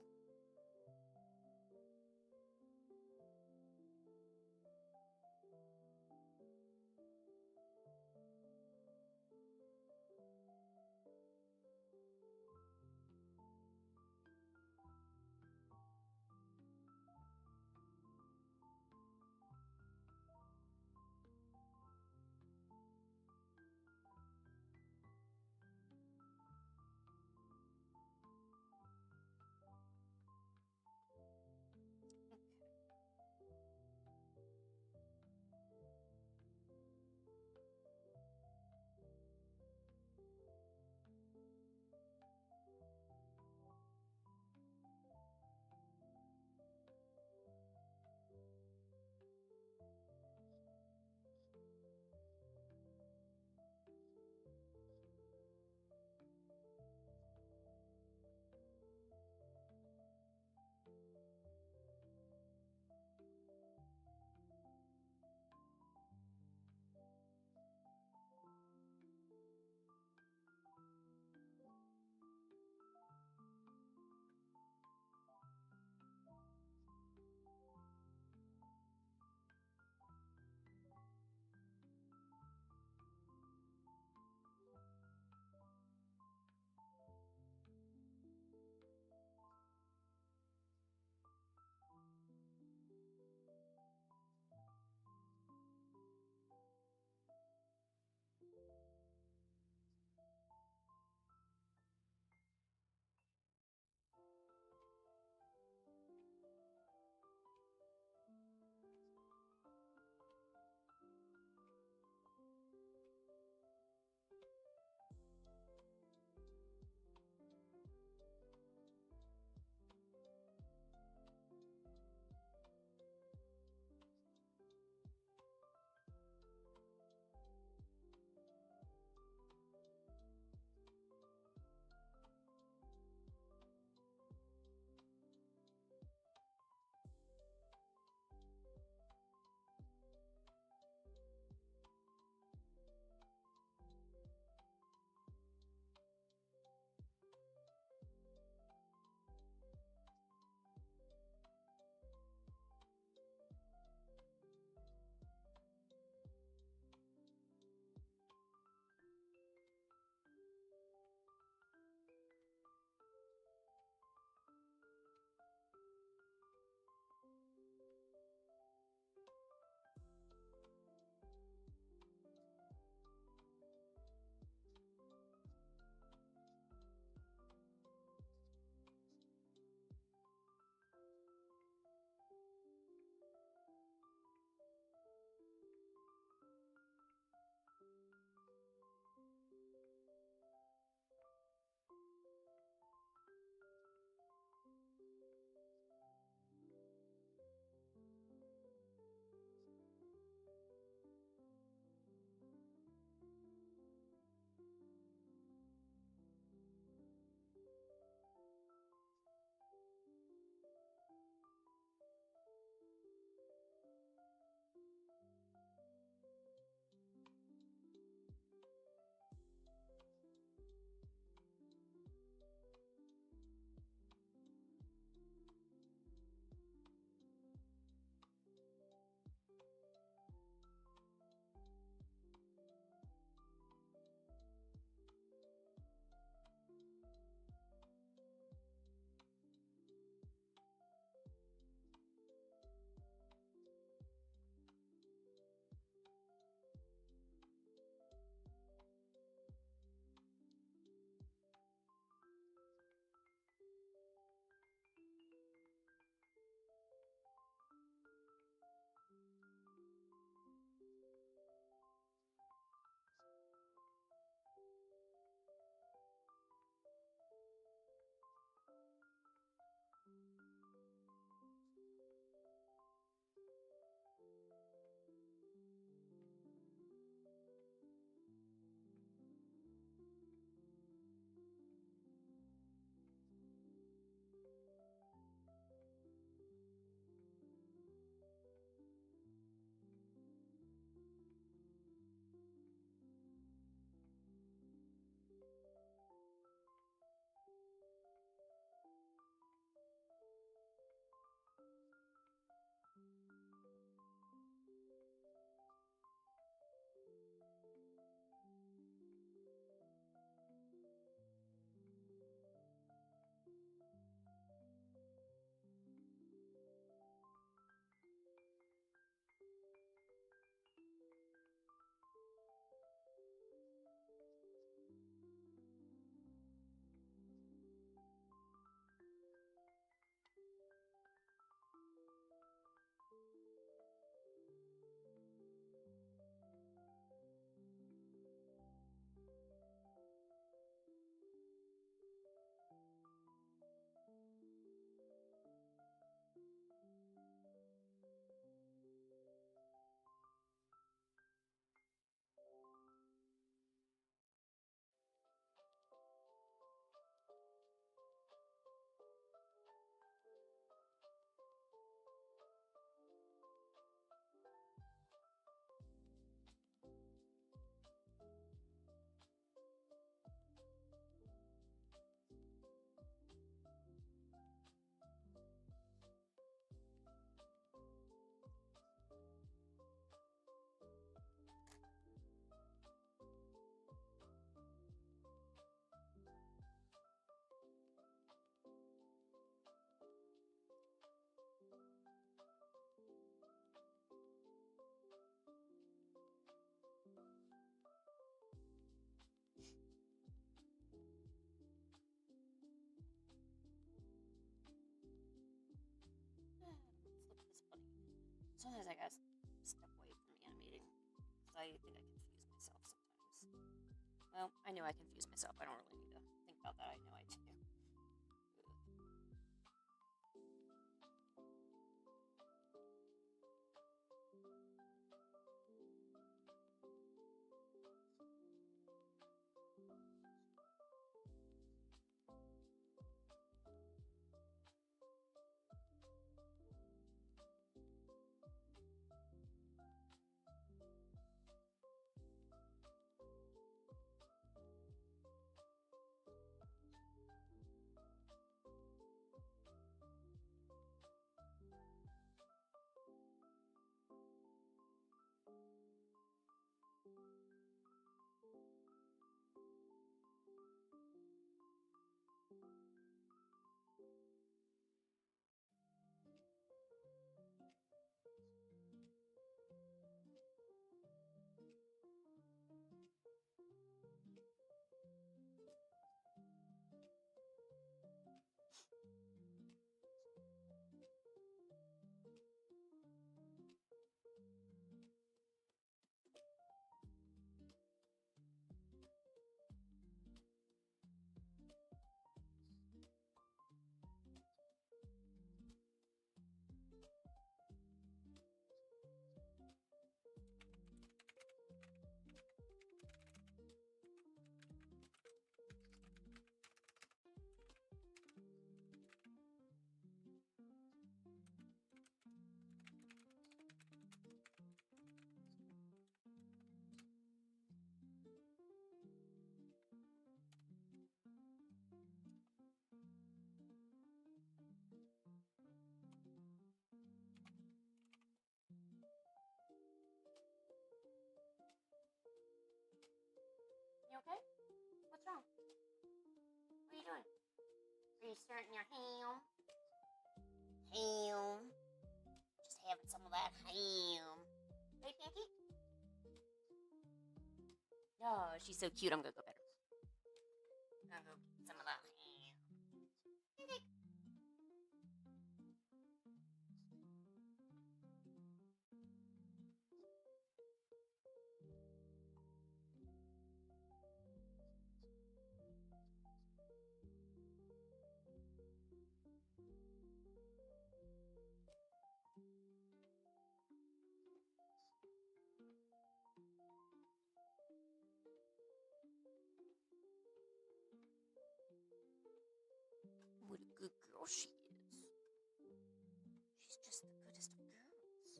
Sometimes I gotta step away from animating because I think I confuse myself sometimes. Well, I know I confuse myself. I don't really need to think about that. I know I do. You okay? What's wrong? What are you doing? Are you starting your ham? Ham. Just having some of that ham. Right, Pinky? Oh, she's so cute. I'm gonna go pet her. I'm gonna go get some of that ham. Pinky. What a good girl she is. She's just the goodest of girls.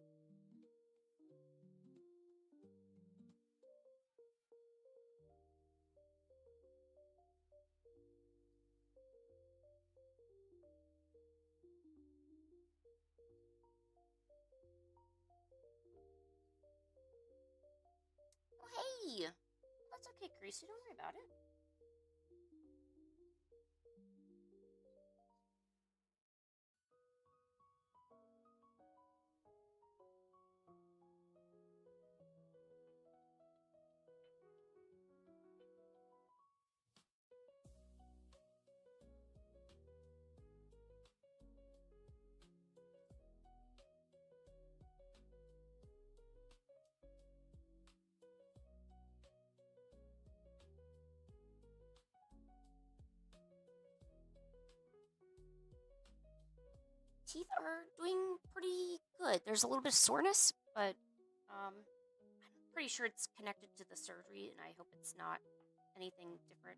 Oh, hey! That's okay, Gracie. Don't worry about it. Teeth are doing pretty good. There's a little bit of soreness, but I'm pretty sure it's connected to the surgery, and I hope it's not anything different.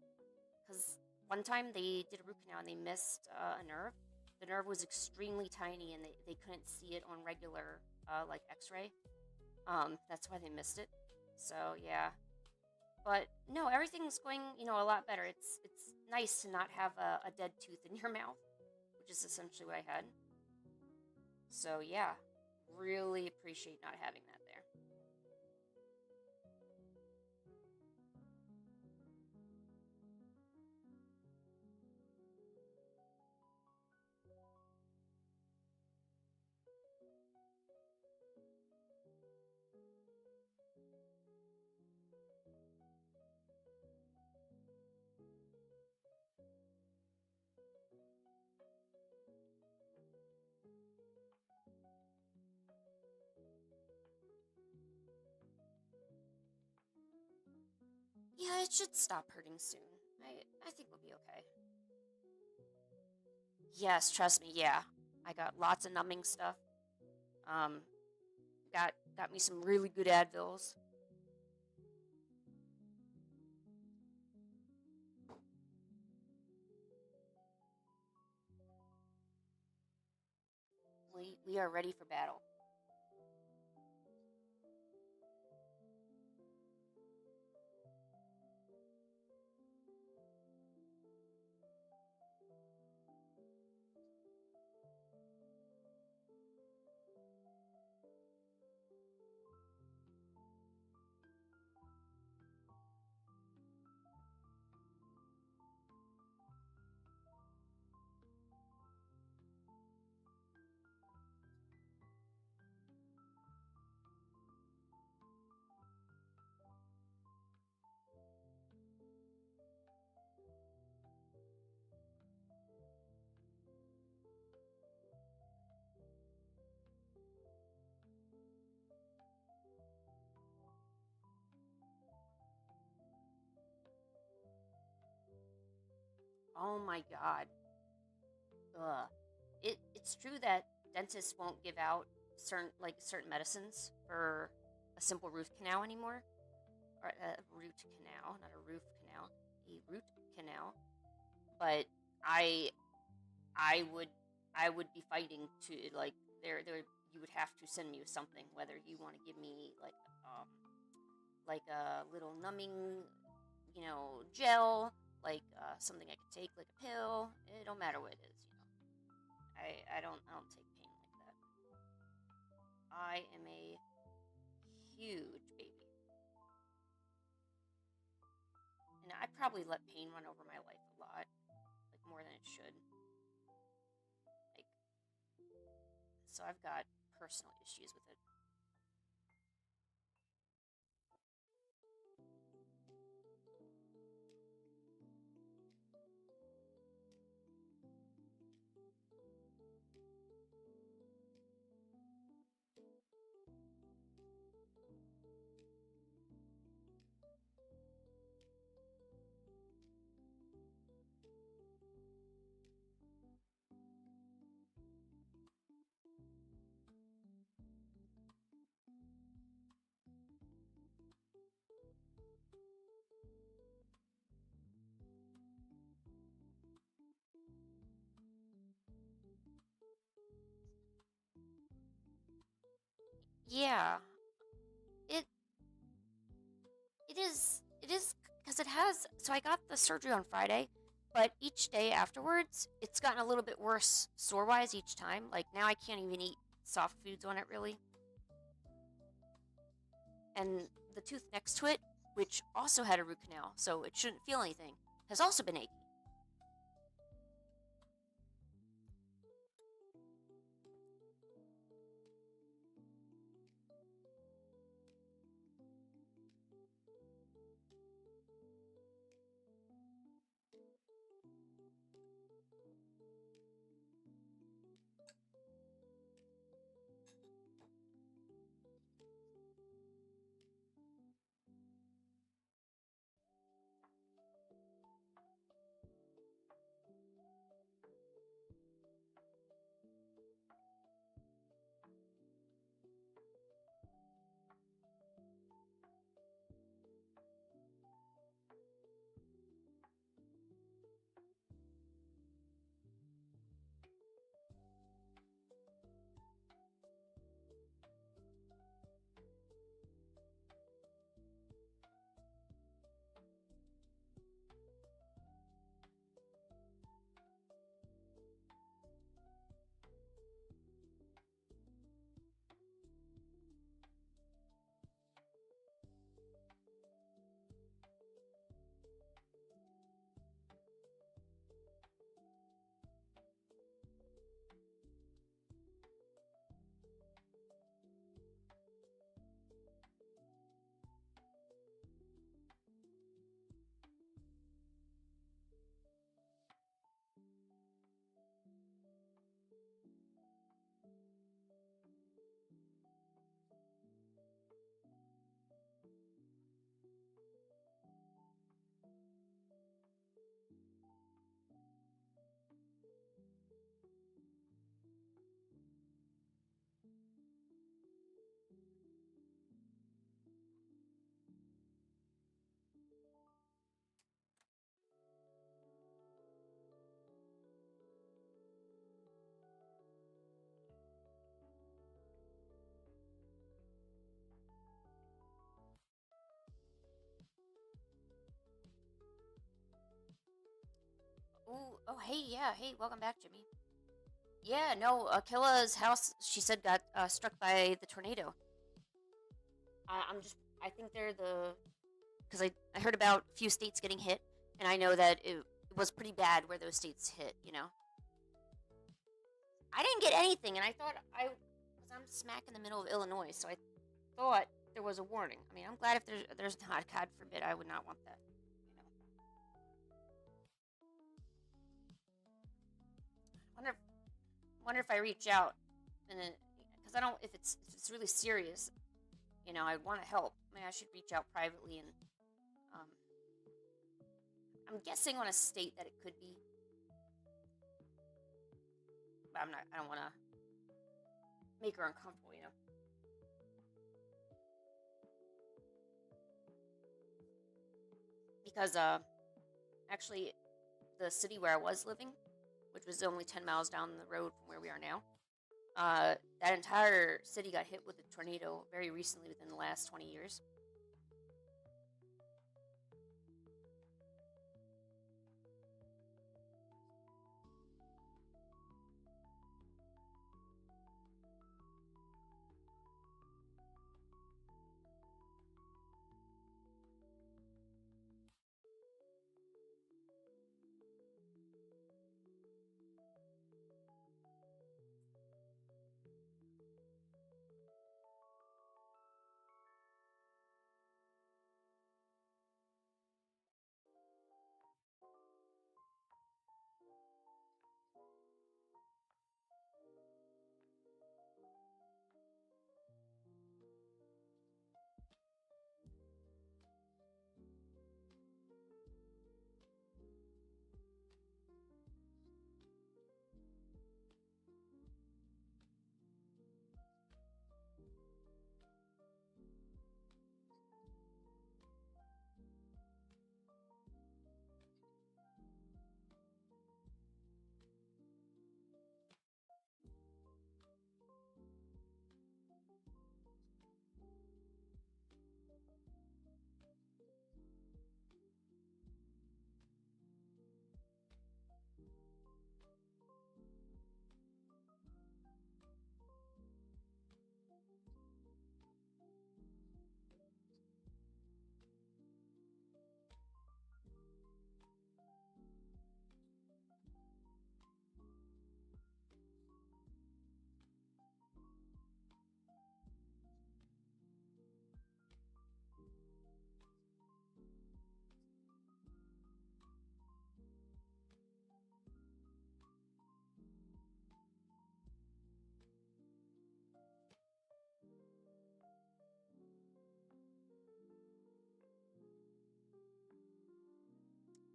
Because one time they did a root canal and they missed a nerve. The nerve was extremely tiny, and they couldn't see it on regular like X-ray. That's why they missed it. So yeah, but no, everything's going a lot better. It's nice to not have a dead tooth in your mouth, which is essentially what I had. So yeah, really appreciate not having that there. Yeah, it should stop hurting soon. I think we'll be okay. Yes, trust me, yeah. I got lots of numbing stuff. Um, got me some really good Advils. We are ready for battle. Oh my god. Ugh. It's true that dentists won't give out certain medicines for a simple root canal anymore, or a root canal, not a roof canal, a root canal. But I I would I would be fighting to like there you would have to send me with something, whether you want to give me like a little numbing, gel, like something I could take like a pill. It don't matter what it is. I don't take pain like that. I am a huge baby, and I probably let pain run over my life a lot, like more than it should. Like, so I've got personal issues with it. Yeah, it it is because it has. So I got the surgery on Friday, but each day afterwards, it's gotten a little bit worse sore wise each time. Like now, I can't even eat soft foods on it really, and the tooth next to it, which also had a root canal, so it shouldn't feel anything, has also been achy. Ooh, oh, hey, yeah, hey, welcome back, Jimmy. Yeah, no, Akila's house, she said, got struck by the tornado. I think they're because I heard about a few states getting hit, and I know that it was pretty bad where those states hit, you know? I didn't get anything, and I thought because I'm smack in the middle of Illinois, so I thought there was a warning. I mean, I'm glad if there's not, God forbid, I would not want that, you know? Wonder if I reach out, and then, because I don't, if it's really serious, you know, I want to help. Maybe I should reach out privately and, um, I'm guessing on a state that it could be, but I'm not. I don't want to make her uncomfortable, you know. Because actually, the city where I was living, which was only 10 miles down the road from where we are now, that entire city got hit with a tornado very recently within the last 20 years.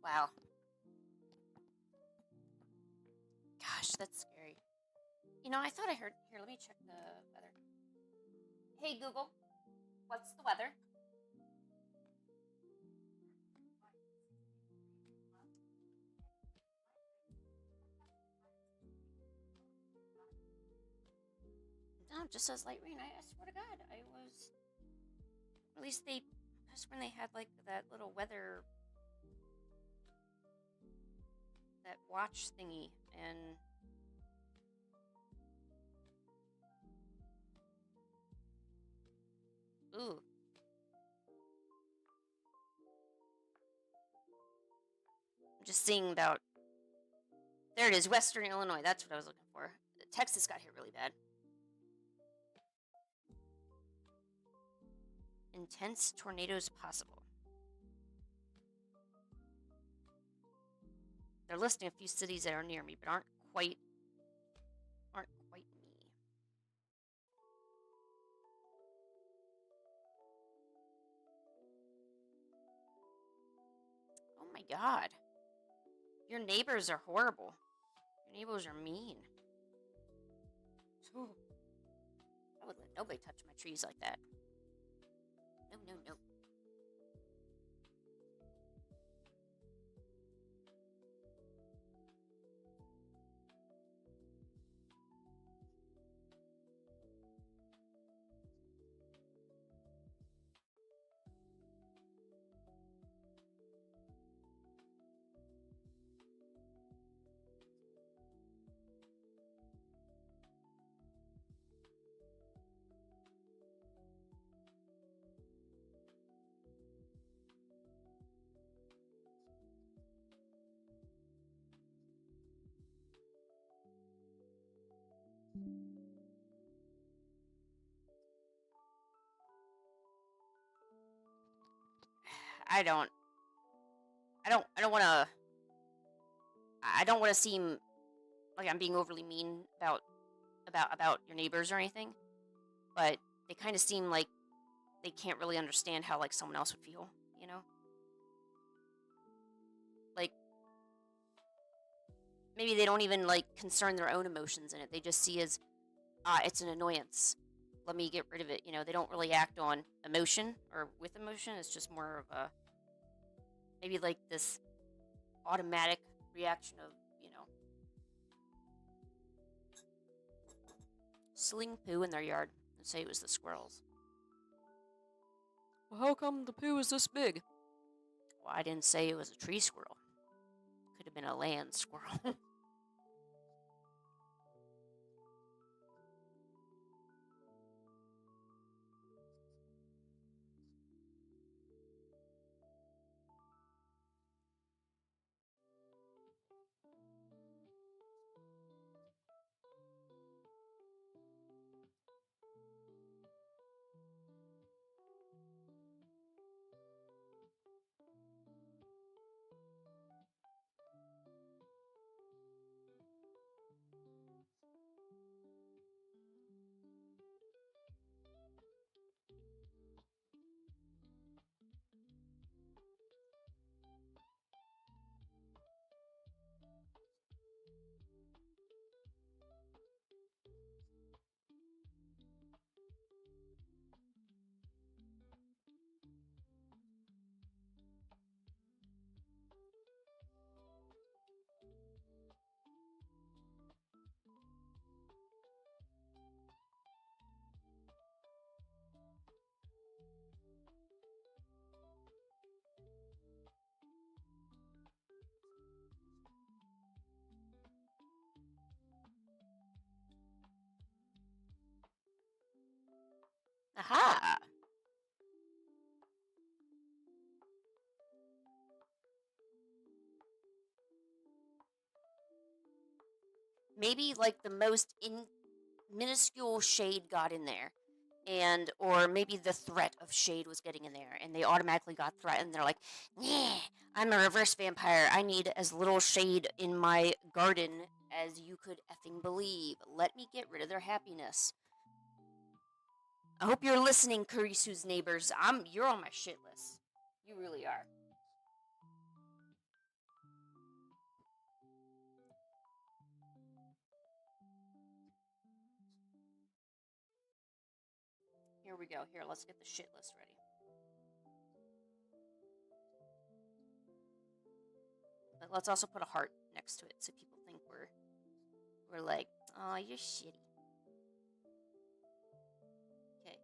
Wow. Gosh, that's scary. You know, I thought I heard. Here, let me check the weather. Hey, Google, what's the weather? No, it just says light rain. I swear to God, I was. At least just when they had like that little weather, that watch thingy, and ooh, I'm just seeing about. There it is, Western Illinois. That's what I was looking for. Texas got hit really bad. Intense tornadoes possible. They're listing a few cities that are near me, but aren't quite me. Oh my God. Your neighbors are horrible. Your neighbors are mean. Ooh. I would let nobody touch my trees like that. No, no, no. I don't want to. I don't want to seem like I'm being overly mean about your neighbors or anything, but they kind of seem like they can't really understand how like someone else would feel, you know? Like maybe they don't even like concern their own emotions in it. They just see as it's an annoyance. Let me get rid of it. You know, they don't really act on emotion or with emotion. It's just more of a maybe like this automatic reaction of, you know, sling poo in their yard and say it was the squirrels. Well, how come the poo is this big? Well, I didn't say it was a tree squirrel. Could have been a land squirrel. Aha! Maybe like the most minuscule shade got in there, and or maybe the threat of shade was getting in there, and they automatically got threatened. They're like, "Yeah, I'm a reverse vampire. I need as little shade in my garden as you could effing believe. Let me get rid of their happiness." I hope you're listening, Kurisu's neighbors. You're on my shit list. You really are. Here we go. Here, let's get the shit list ready. But let's also put a heart next to it so people think we're like, oh, you're shitty. Okay.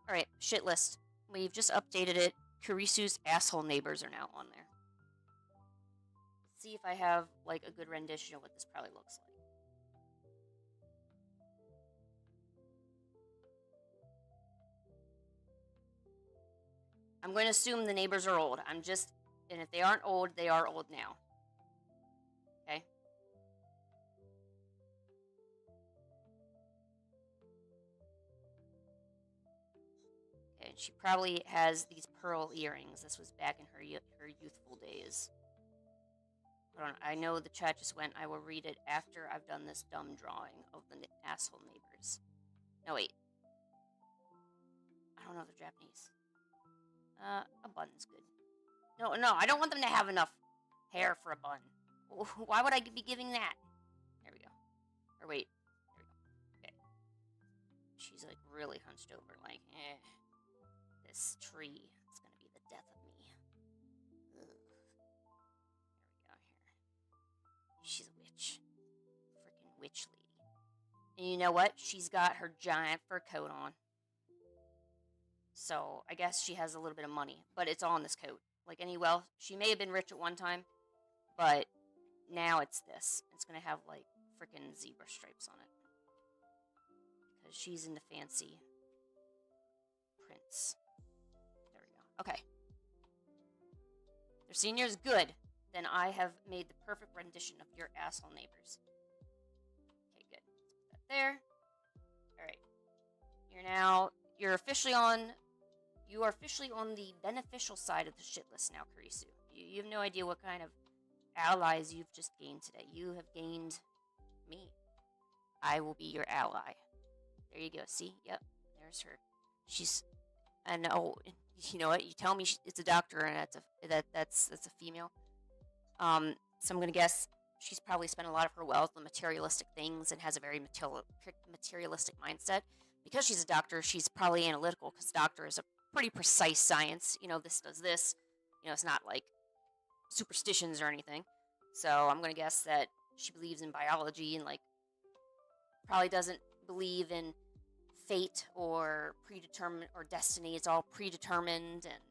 Alright, shit list. We've just updated it. Kurisu's asshole neighbors are now on there. Let's see if I have like a good rendition of what this probably looks like. I'm going to assume the neighbors are old. And if they aren't old, they are old now. Okay? Okay, she probably has these pearl earrings. This was back in her youthful days. Hold on, I know the chat just went. I will read it after I've done this dumb drawing of the asshole neighbors. No, wait. I don't know if they're Japanese. A bun's good. No, I don't want them to have enough hair for a bun. Why would I be giving that? There we go. Or wait. There we go. Okay. She's like really hunched over, like, this tree is gonna be the death of me. Ugh. There we go, here. She's a witch. Freaking witch lady. And you know what? She's got her giant fur coat on. So, I guess she has a little bit of money. But it's all in this coat. Like any wealth. She may have been rich at one time. But now it's this. It's going to have, like, freaking zebra stripes on it. Because she's into fancy prints. There we go. Okay. They're seniors? Good. Then I have made the perfect rendition of your asshole neighbors. Okay, good. Put that there. Alright. You are officially on the beneficial side of the shit list now, Kurisu. You have no idea what kind of allies you've just gained today. You have gained me. I will be your ally. There you go. See? Yep. There's her. And oh, you know what? You tell me it's a doctor and that's a female. So I'm gonna guess she's probably spent a lot of her wealth on materialistic things and has a very materialistic mindset. Because she's a doctor, she's probably analytical because doctor is a pretty precise science. This does this. It's not like superstitions or anything. So I'm gonna guess that she believes in biology and probably doesn't believe in fate or predetermined or destiny. It's all predetermined and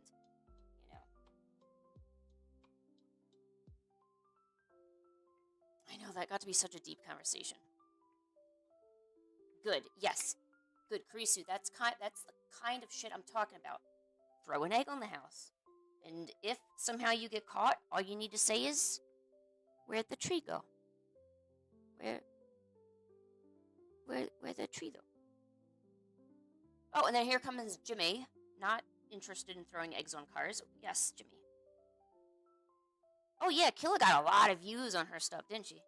I know that got to be such a deep conversation. Good. Yes. Good, Kurisu. That's the kind of shit I'm talking about. Throw an egg on the house. And if somehow you get caught, all you need to say is, where'd the tree go? Where'd the tree go? Oh, and then here comes Jimmy, not interested in throwing eggs on cars. Yes, Jimmy. Oh yeah, Killa got a lot of views on her stuff, didn't she?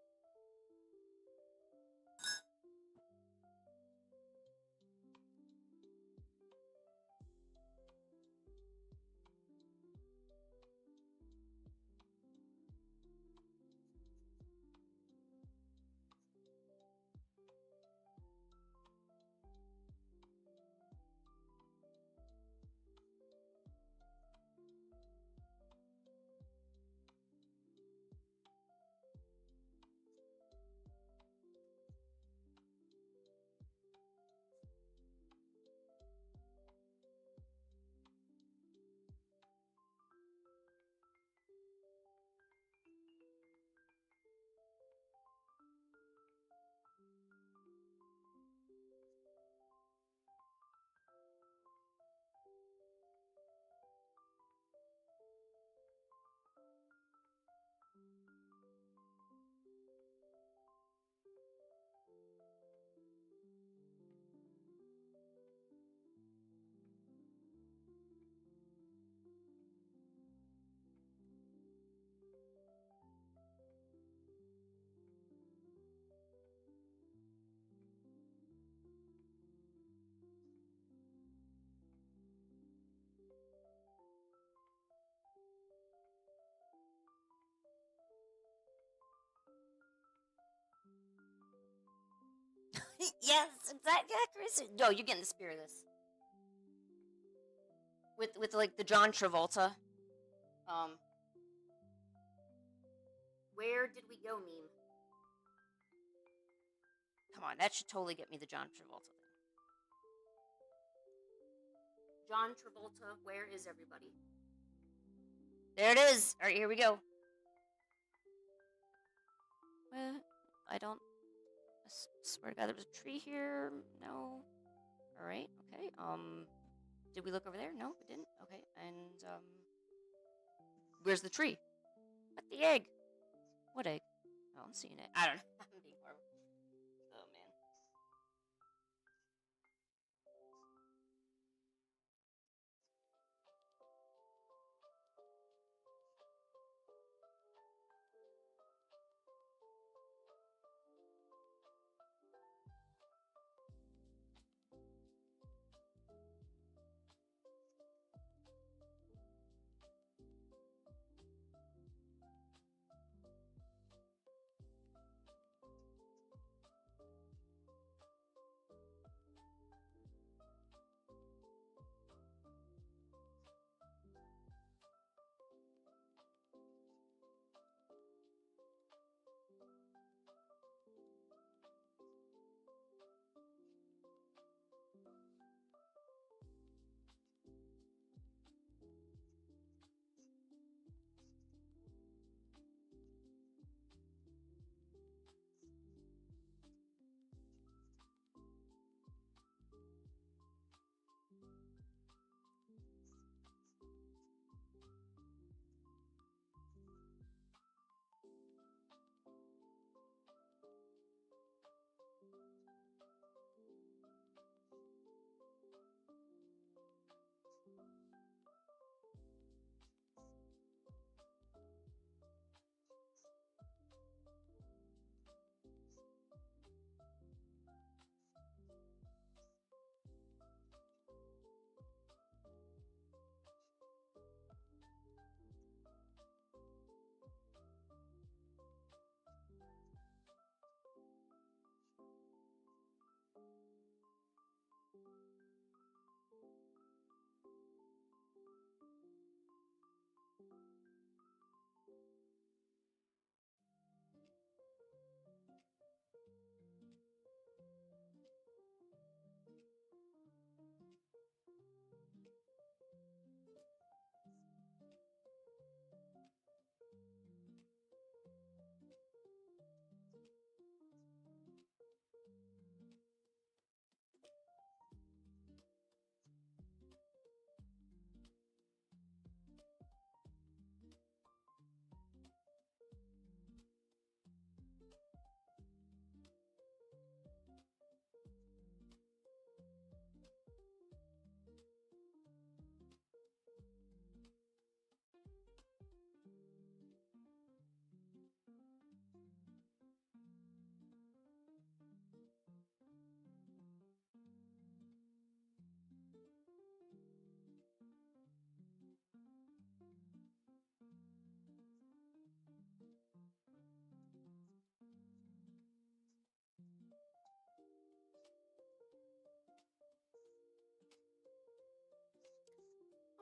Yes, exactly, Chris. No, you're getting the spirit of this. With the John Travolta. Where did we go meme? Come on, that should totally get me the John Travolta thing. John Travolta, where is everybody? There it is. All right, here we go. I don't. I swear to God, there was a tree here. No. All right. Okay. Did we look over there? No, we didn't. Okay. And where's the tree? What the egg? What egg? Oh, I'm seeing it. I don't know. I'm being horrible. Oh man.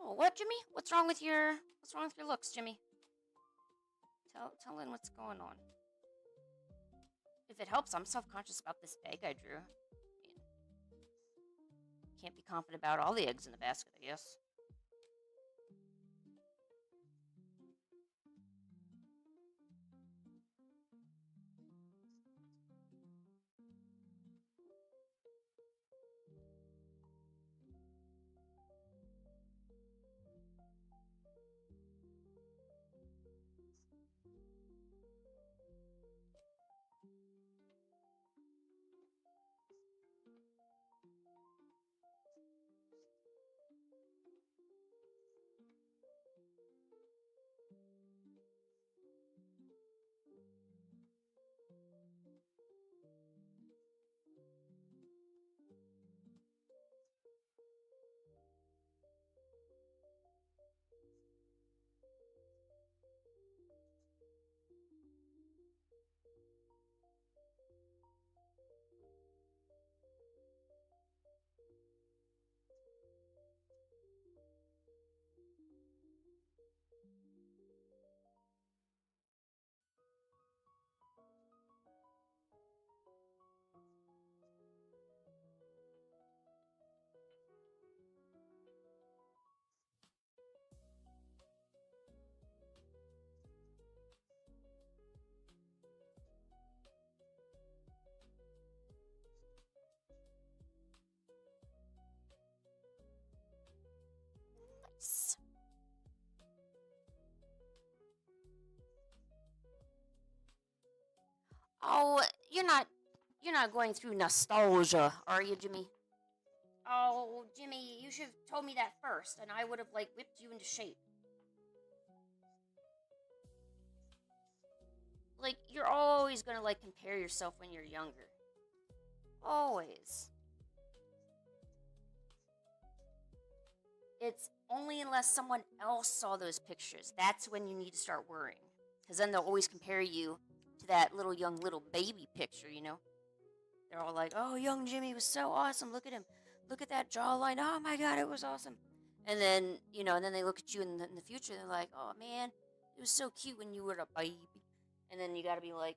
Oh, what, Jimmy? What's wrong with your looks, Jimmy? Tell Lynn what's going on. If it helps, I'm self-conscious about this egg I drew. I mean, can't be confident about all the eggs in the basket, I guess. Nice. Oh, you're not going through nostalgia, are you, Jimmy? Oh, Jimmy, you should have told me that first, and I would have, like, whipped you into shape. Like, you're always gonna, like, compare yourself when you're younger. Always. It's only unless someone else saw those pictures. That's when you need to start worrying. Because then they'll always compare you to that little baby picture, you know? They're all like, oh, young Jimmy was so awesome. Look at him. Look at that jawline. Oh my God, it was awesome. And then, you know, and then they look at you in the future and they're like, oh man, it was so cute when you were a baby. And then you gotta be like,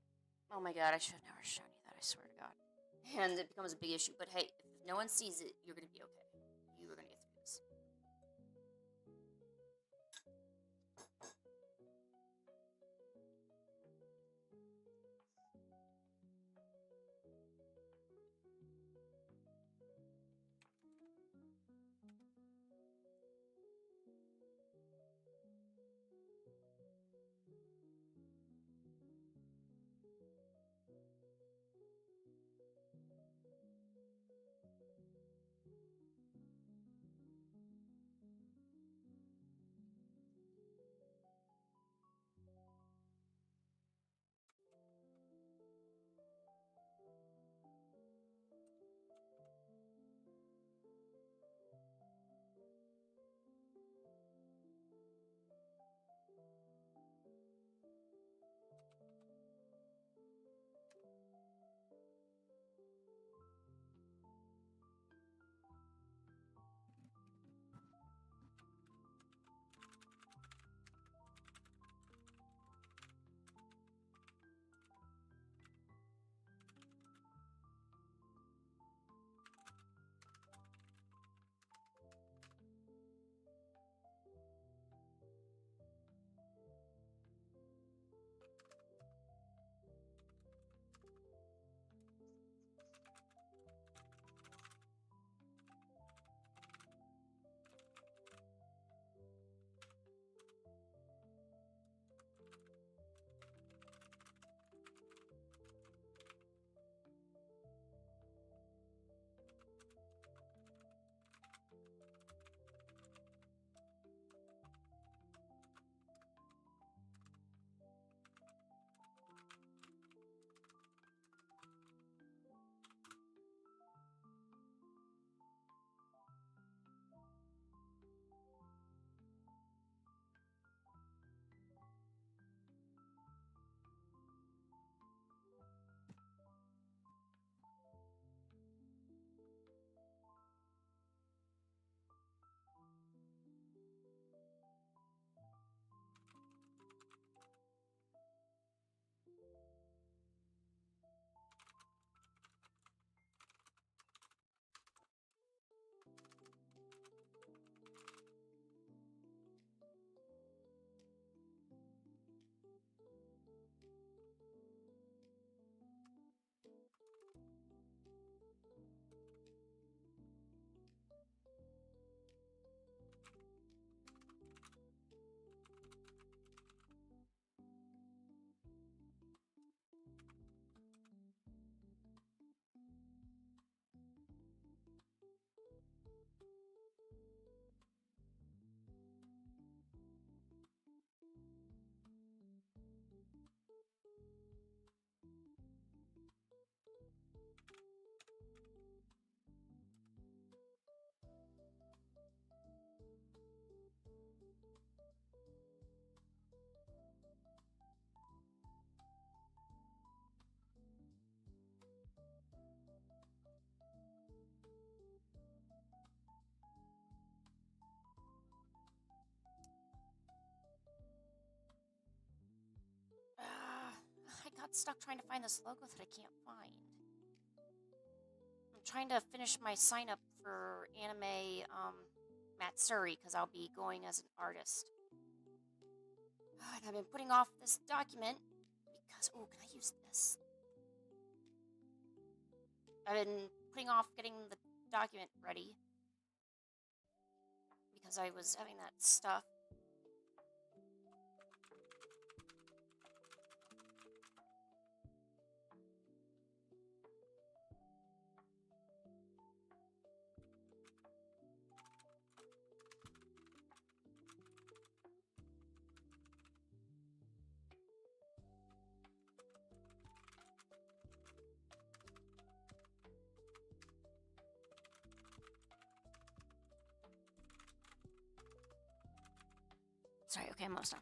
oh my God, I should have never shown you that, I swear to God. And it becomes a big issue. But hey, if no one sees it, you're gonna be okay. You are gonna get through this. got stuck trying to find this logo that I can't find. I'm trying to finish my sign up for anime Matsuri because I'll be going as an artist. And I've been putting off this document because, oh, can I use this? I've been putting off getting the document ready because I was having that stuff. Sorry, okay, I'm almost done.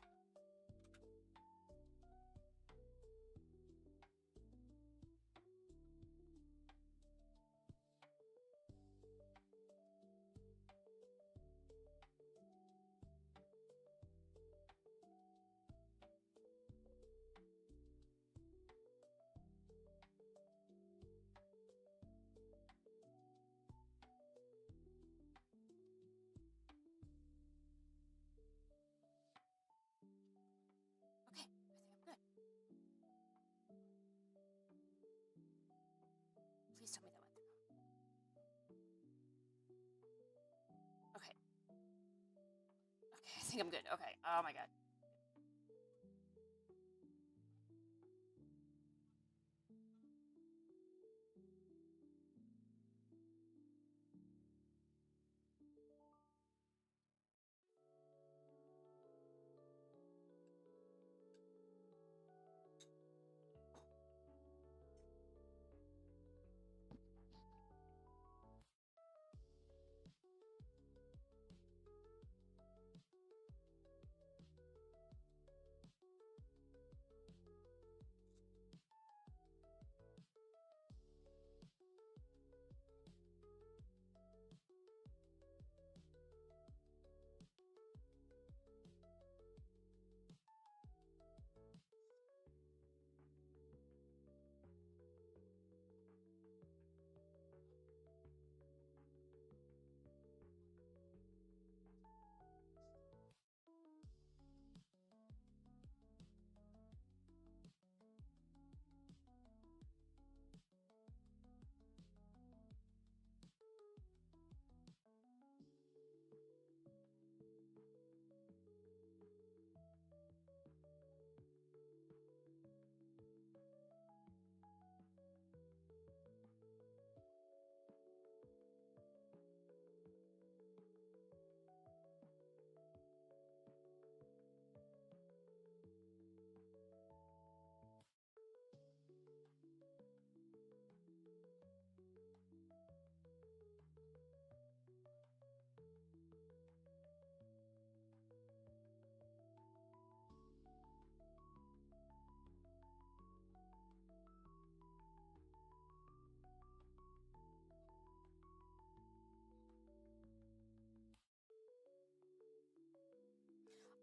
Okay, I think I'm good. Please tell me that went through. Okay. Okay, I think I'm good. Okay. Oh my god.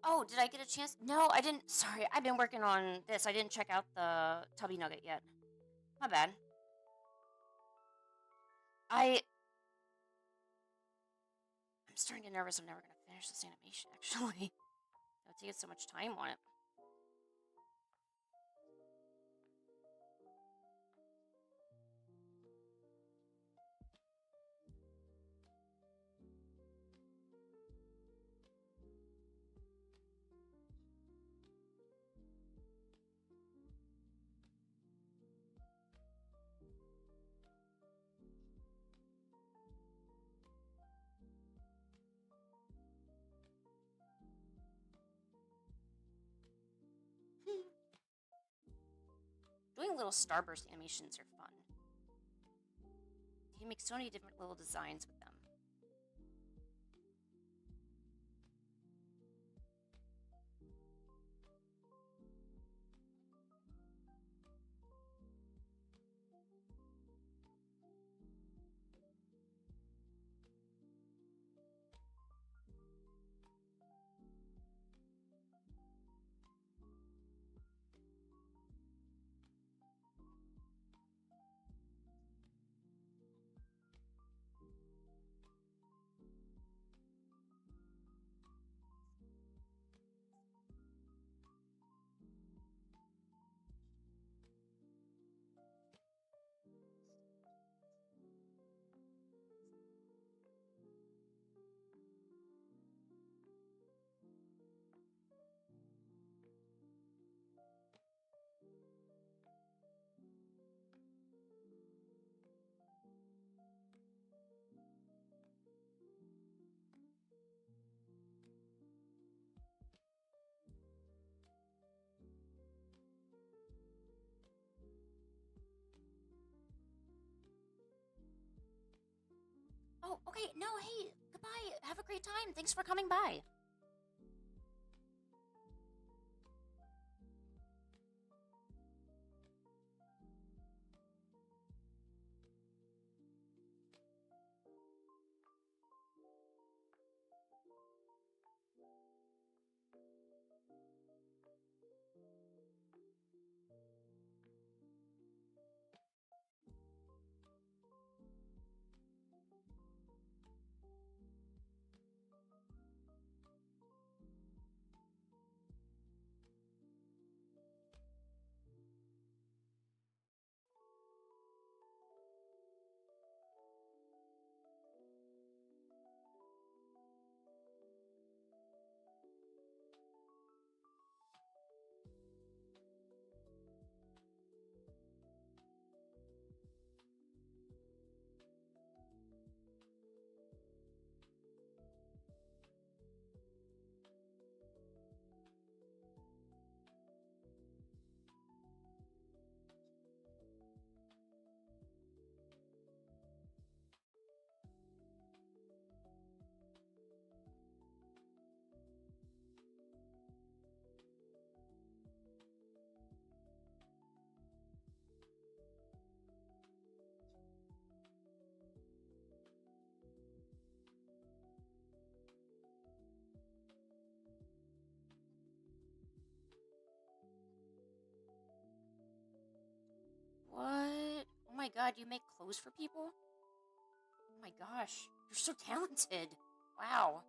Oh, did I get a chance? No, I didn't. Sorry, I've been working on this. I didn't check out the Tubby Nugget yet. My bad. I'm starting to get nervous. I'm never going to finish this animation, actually. It'll take so much time on it. Doing little starburst animations are fun. You can make so many different little designs with them. Okay, no, hey, goodbye. Have a great time. Thanks for coming by. What? Oh my god, you make clothes for people? Oh my gosh, you're so talented. Wow.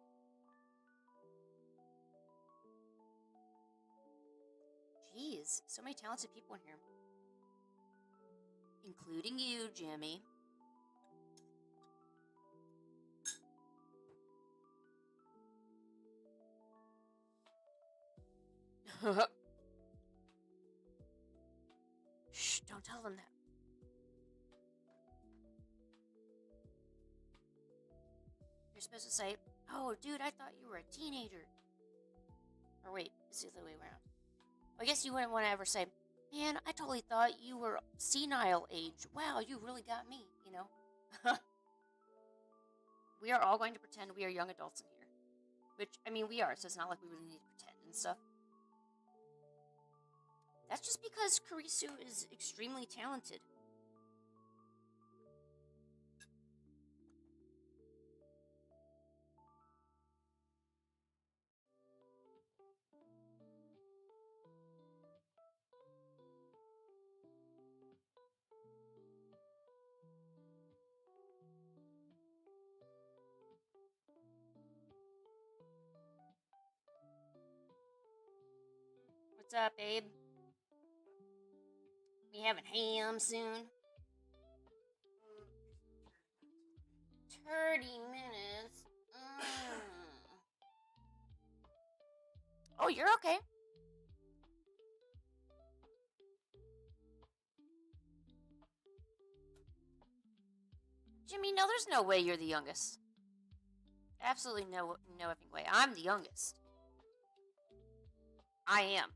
Jeez, so many talented people in here. Including you, Jimmy. Shh, don't tell them that. You're supposed to say, oh, dude, I thought you were a teenager. Or wait, it's the other way around. I guess you wouldn't want to ever say, man, I totally thought you were senile age. Wow, you really got me, you know? We are all going to pretend we are young adults in here. Which, I mean, we are, so it's not like we really need to pretend and stuff. That's just because Kurisu is extremely talented. What's up, babe? We having ham soon? 30 minutes. Oh, you're okay. Jimmy, no, there's no way you're the youngest. Absolutely no effing way. I'm the youngest. I am.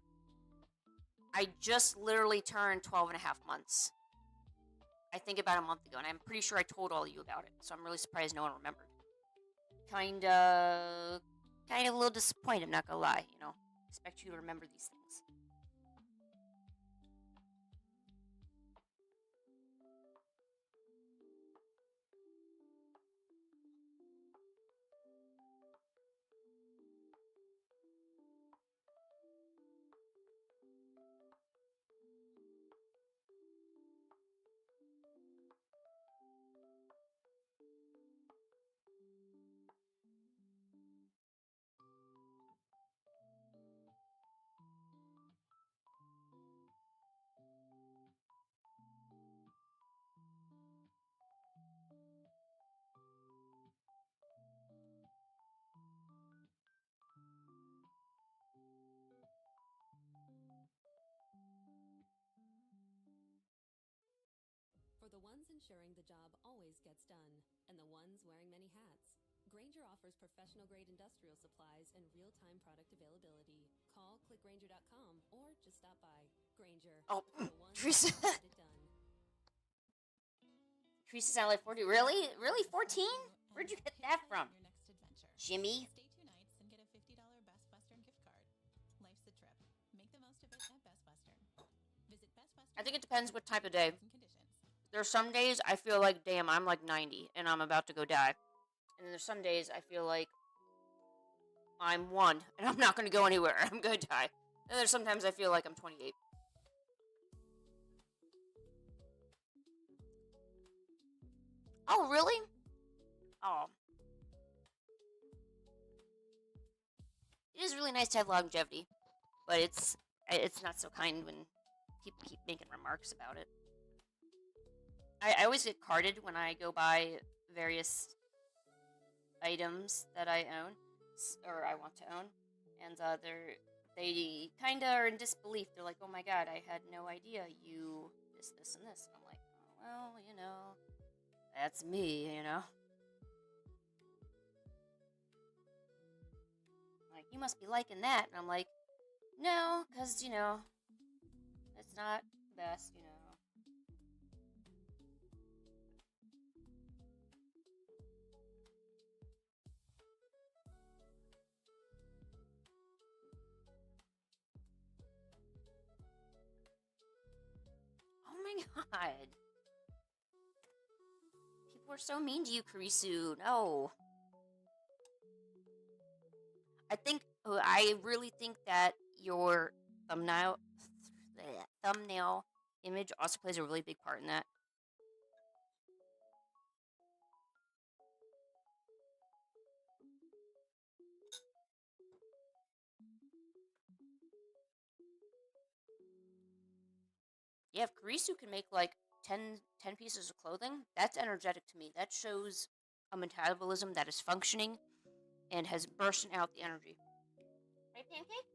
I just literally turned 12 and a half months. I think about a month ago, and I'm pretty sure I told all of you about it, so I'm really surprised no one remembered. Kind of a little disappointed, I'm not gonna lie, you know. Expect you to remember these things. For the ones ensuring the job always gets done, and the ones wearing many hats, Grainger offers professional-grade industrial supplies and real-time product availability. Call clickgrainger.com or just stop by. Grainger. Oh, For the ones Teresa. who get it done. Teresa sounded like 40. Really? Really? 14? Where'd you and get hit that play on from? your next adventure. Jimmy? Stay 2 nights and get a $50 Best Western gift card. Life's a trip. Make the most of it at Best Western. Visit Best Western. I think it depends what type of day. And conditions. There's some days I feel like, damn, I'm like 90 and I'm about to go die. And then there's some days I feel like I'm 1 and I'm not going to go anywhere. I'm going to die. And there's sometimes I feel like I'm 28. Oh, really? Oh. It is really nice to have longevity, but it's not so kind when people keep making remarks about it. I always get carded when I go buy various items that I own, or I want to own, and they kind of are in disbelief. They're like, "Oh my god, I had no idea you this, and this." And I'm like, "Oh, well, you know, that's me, you know." Like, you must be liking that, and I'm like, no, because you know, it's not the best, you know. Oh my god. People are so mean to you, Kurisu. No. I really think that your thumbnail image also plays a really big part in that. Yeah, if Kurisu can make like 10 pieces of clothing, that's energetic to me. That shows a metabolism that is functioning and has bursting out the energy. Right, Pancake?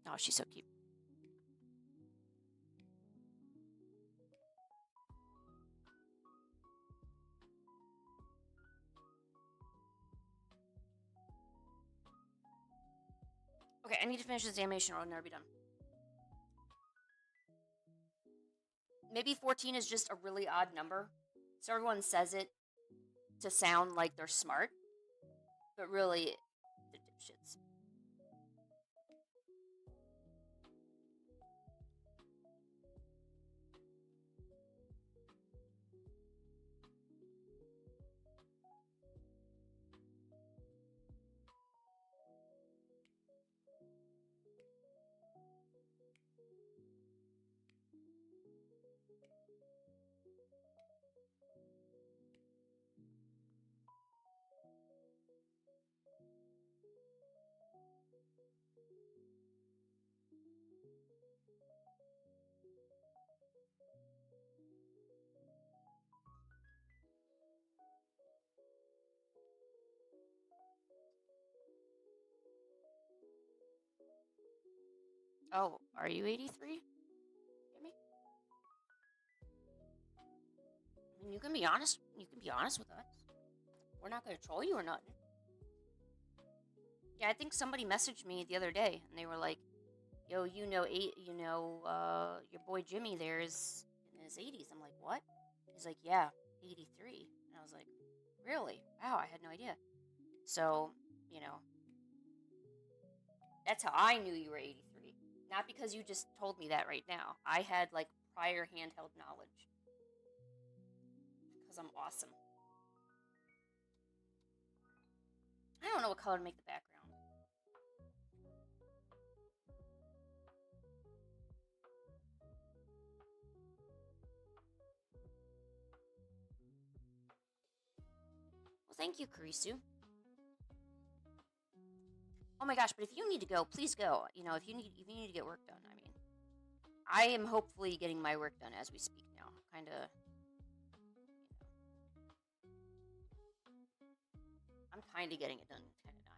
Oh, she's so cute. Okay, I need to finish this animation or I'll never be done. Maybe 14 is just a really odd number, so everyone says it to sound like they're smart, but really, they're dipshits. Oh, are you 83? Jimmy? I mean, you can be honest. You can be honest with us. We're not gonna troll you or nothing. Yeah, I think somebody messaged me the other day, and they were like, "Yo, your boy Jimmy there is in his 80s." I'm like, "What?" He's like, "Yeah, 83." And I was like, "Really? Wow, I had no idea." So, you know, that's how I knew you were 83. Not because you just told me that right now. I had like prior handheld knowledge. Because I'm awesome. I don't know what color to make the background. Well, thank you, Kurisu. Oh my gosh, but if you need to go, please go. You know, if you need to get work done, I mean, I am hopefully getting my work done as we speak now. Kind of, I'm kind of getting it done, kind of not.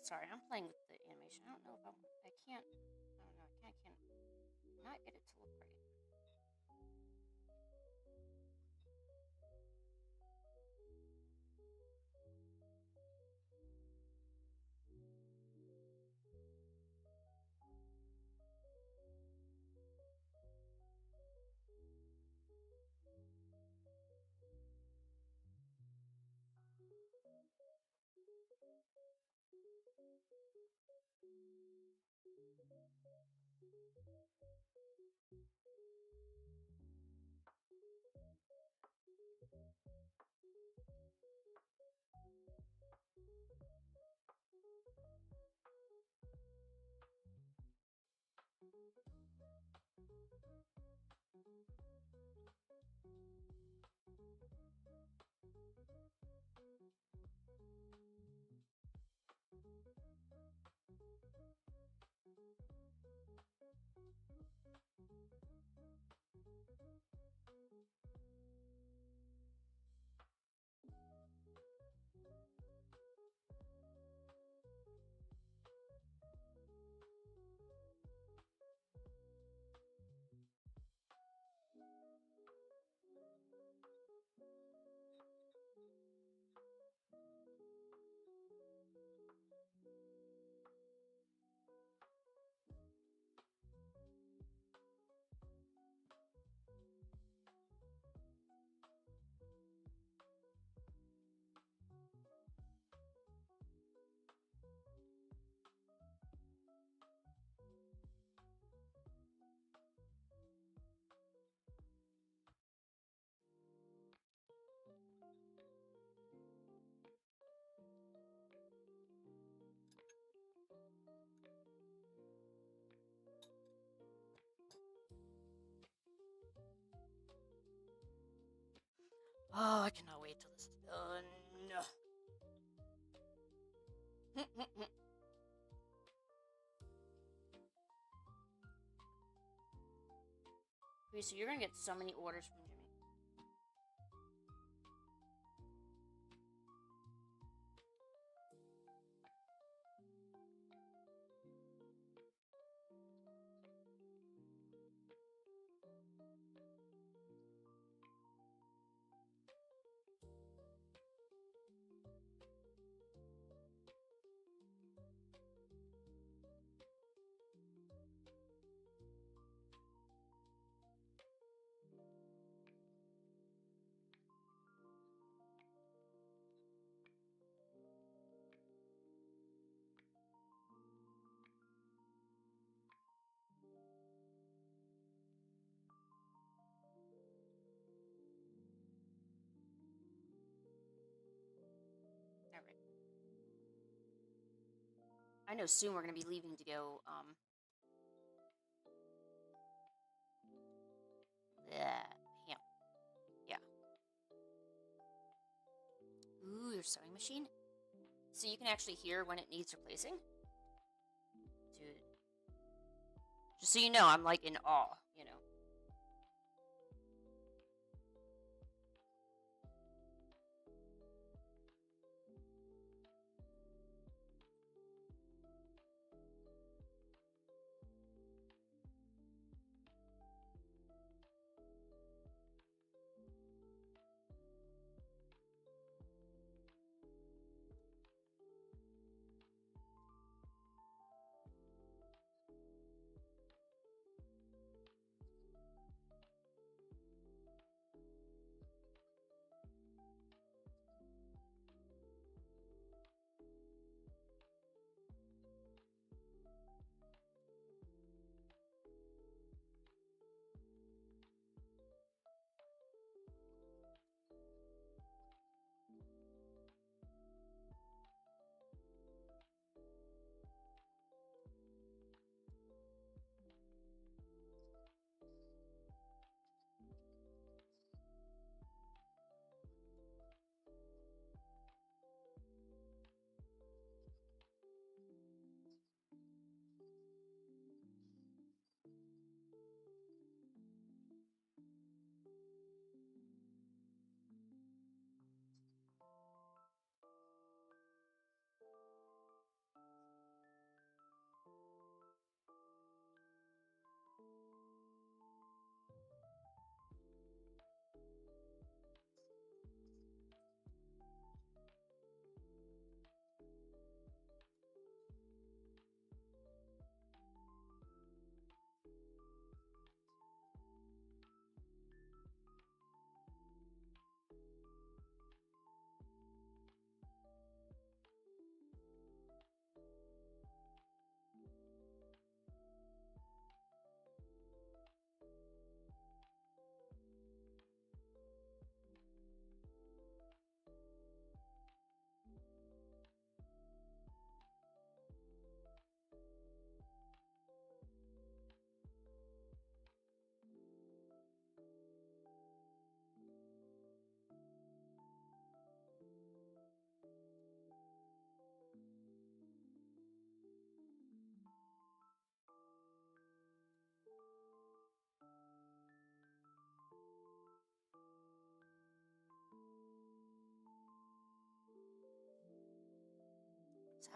Sorry, I'm playing with the animation. I don't know if I can't. I don't know. I can't not get it to look right. Oh, I cannot wait till this is done. Okay, so you're gonna get so many orders from Jimmy. All right. I know soon we're gonna be leaving to go. Yeah. Yeah. Ooh, your sewing machine. So you can actually hear when it needs replacing. Dude. Just so you know, I'm like in awe, you know.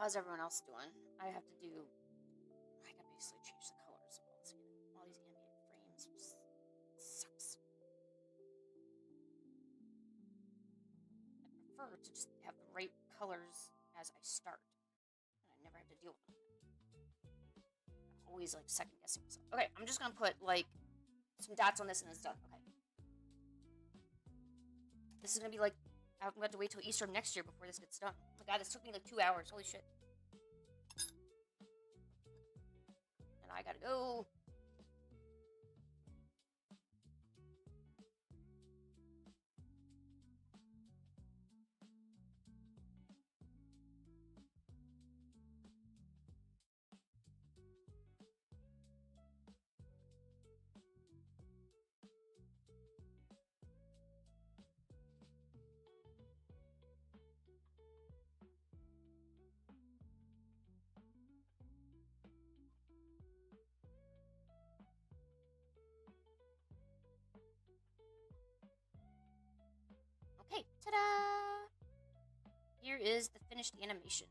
how's everyone else doing? I have to do. I can basically change the colors of all these animated frames. Sucks. I prefer to just have the right colors as I start, and I never have to deal with them. I'm always like second guessing myself. Okay, I'm just gonna put like some dots on this and it's done. Okay. This is gonna be like, I'm gonna have to wait till Easter of next year before this gets done. Oh my god, this took me like 2 hours. Holy shit. And I gotta go. Okay, ta-da! Here is the finished animation.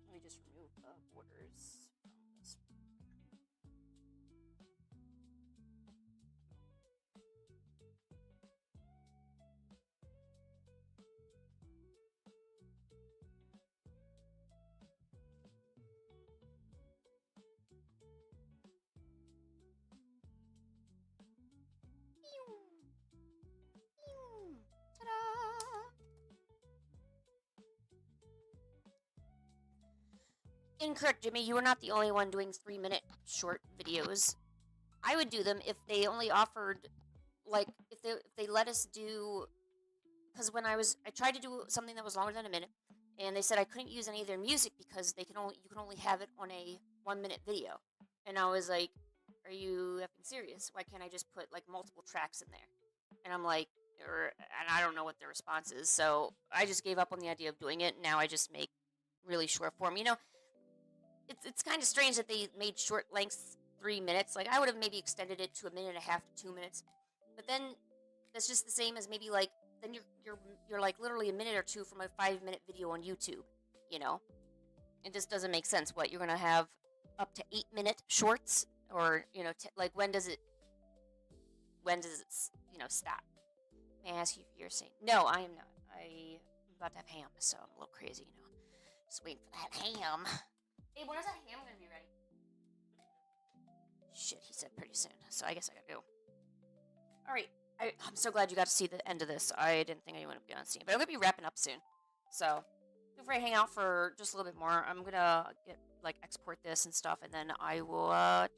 Let me just remove the borders from this. Ta-da! Incorrect, Jimmy. You are not the only one doing 3-minute short videos. I would do them if they only offered, like, if they let us do. Because when I tried to do something that was longer than a minute, and they said I couldn't use any of their music because you can only have it on a 1-minute video, and I was like, are you effing serious? Why can't I just put like multiple tracks in there? And I'm like, and I don't know what the response is, so I just gave up on the idea of doing it. Now I just make really short form. You know, it's kind of strange that they made short lengths 3 minutes. Like I would have maybe extended it to 1.5 to 2 minutes, but then that's just the same as maybe like then you're like literally a minute or two from a 5-minute video on YouTube. You know, it just doesn't make sense. What you're gonna have up to 8-minute shorts, or you know, like when does it stop? May I ask you if you're saying no? I am not. I'm about to have ham, so I'm a little crazy. You know, just waiting for that ham. Hey, when is that ham gonna be ready? Shit, he said pretty soon. So I guess I gotta go. All right. I'm so glad you got to see the end of this. I didn't think anyone would be on scene, but I'm gonna be wrapping up soon. So feel free to hang out for just a little bit more. I'm gonna export this and stuff, and then I will head out.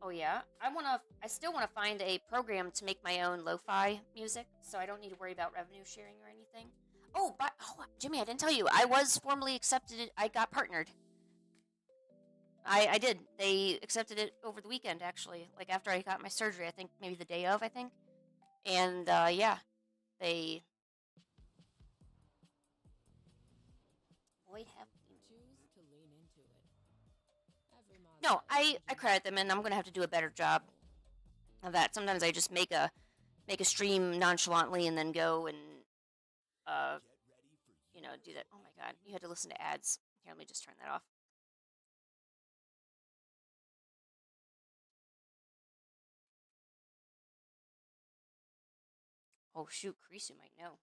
Oh yeah, I still wanna find a program to make my own lo-fi music, so I don't need to worry about revenue sharing or anything. Oh, Jimmy, I didn't tell you. I was formally accepted. I got partnered. I did. They accepted it over the weekend, actually. Like, after I got my surgery, I think maybe the day of, I think. And, yeah. They... Void have... Choose to lean into it. Every No, I credit them, and I'm going to have to do a better job of that. Sometimes I just make a stream nonchalantly and then go and, do that. Oh, my God. You had to listen to ads. Here, let me just turn that off. Oh, shoot. Kurisu might know.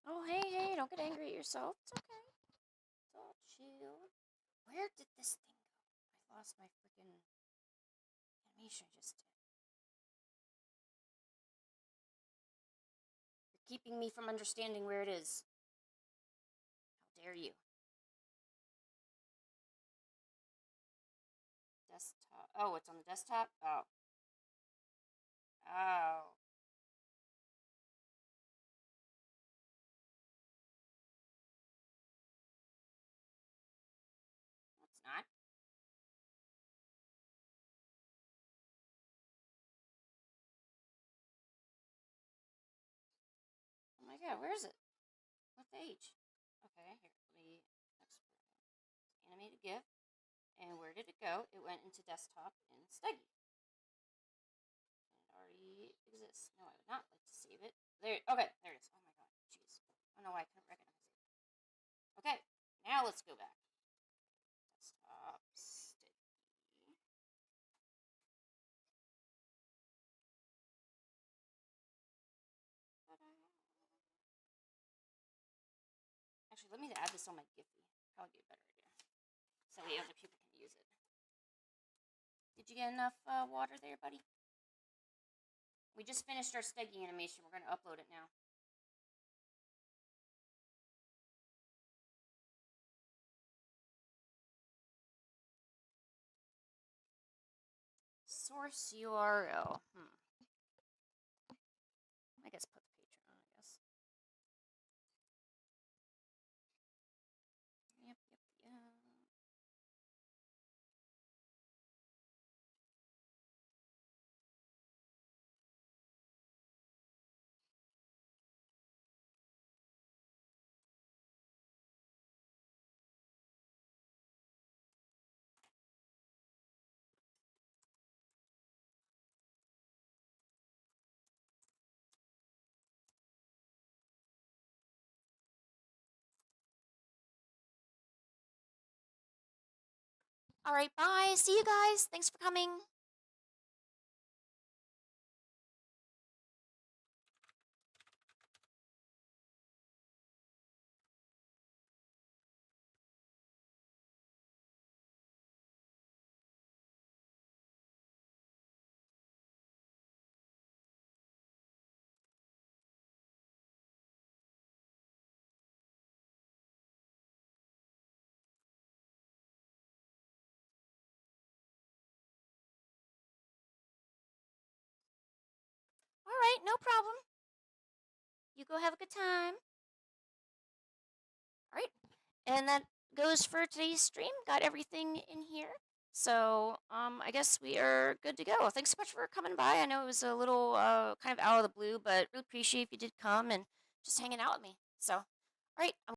Oh, hey, don't get angry at yourself. It's okay. It's all chill. Where did this thing go? I lost my freaking animation I just did. You're keeping me from understanding where it is. How dare you? Desktop. Oh, it's on the desktop? Oh. Oh. No, it's not. Oh my god, where is it? What page? Okay, here, let me export it. Animated GIF. And where did it go? It went into desktop in Steggy. And it already exists. No, I would not like to save it. There, okay, there it is. Oh my god, jeez. I don't know why I couldn't recognize it. Okay, now let's go back. Desktop Steggy. Actually, let me add this on my Giphy. Probably be a better idea. So the other people can use it. Did you get enough water there, buddy? We just finished our Steggy animation. We're going to upload it now. Source URL. I guess put the Patreon, I guess. Yep. All right, bye. See you guys. Thanks for coming. All right, no problem. You go have a good time. All right, and that goes for today's stream. Got everything in here. So, I guess we are good to go. Thanks so much for coming by. I know it was a little kind of out of the blue, but really appreciate if you did come and just hanging out with me. So, all right, I'm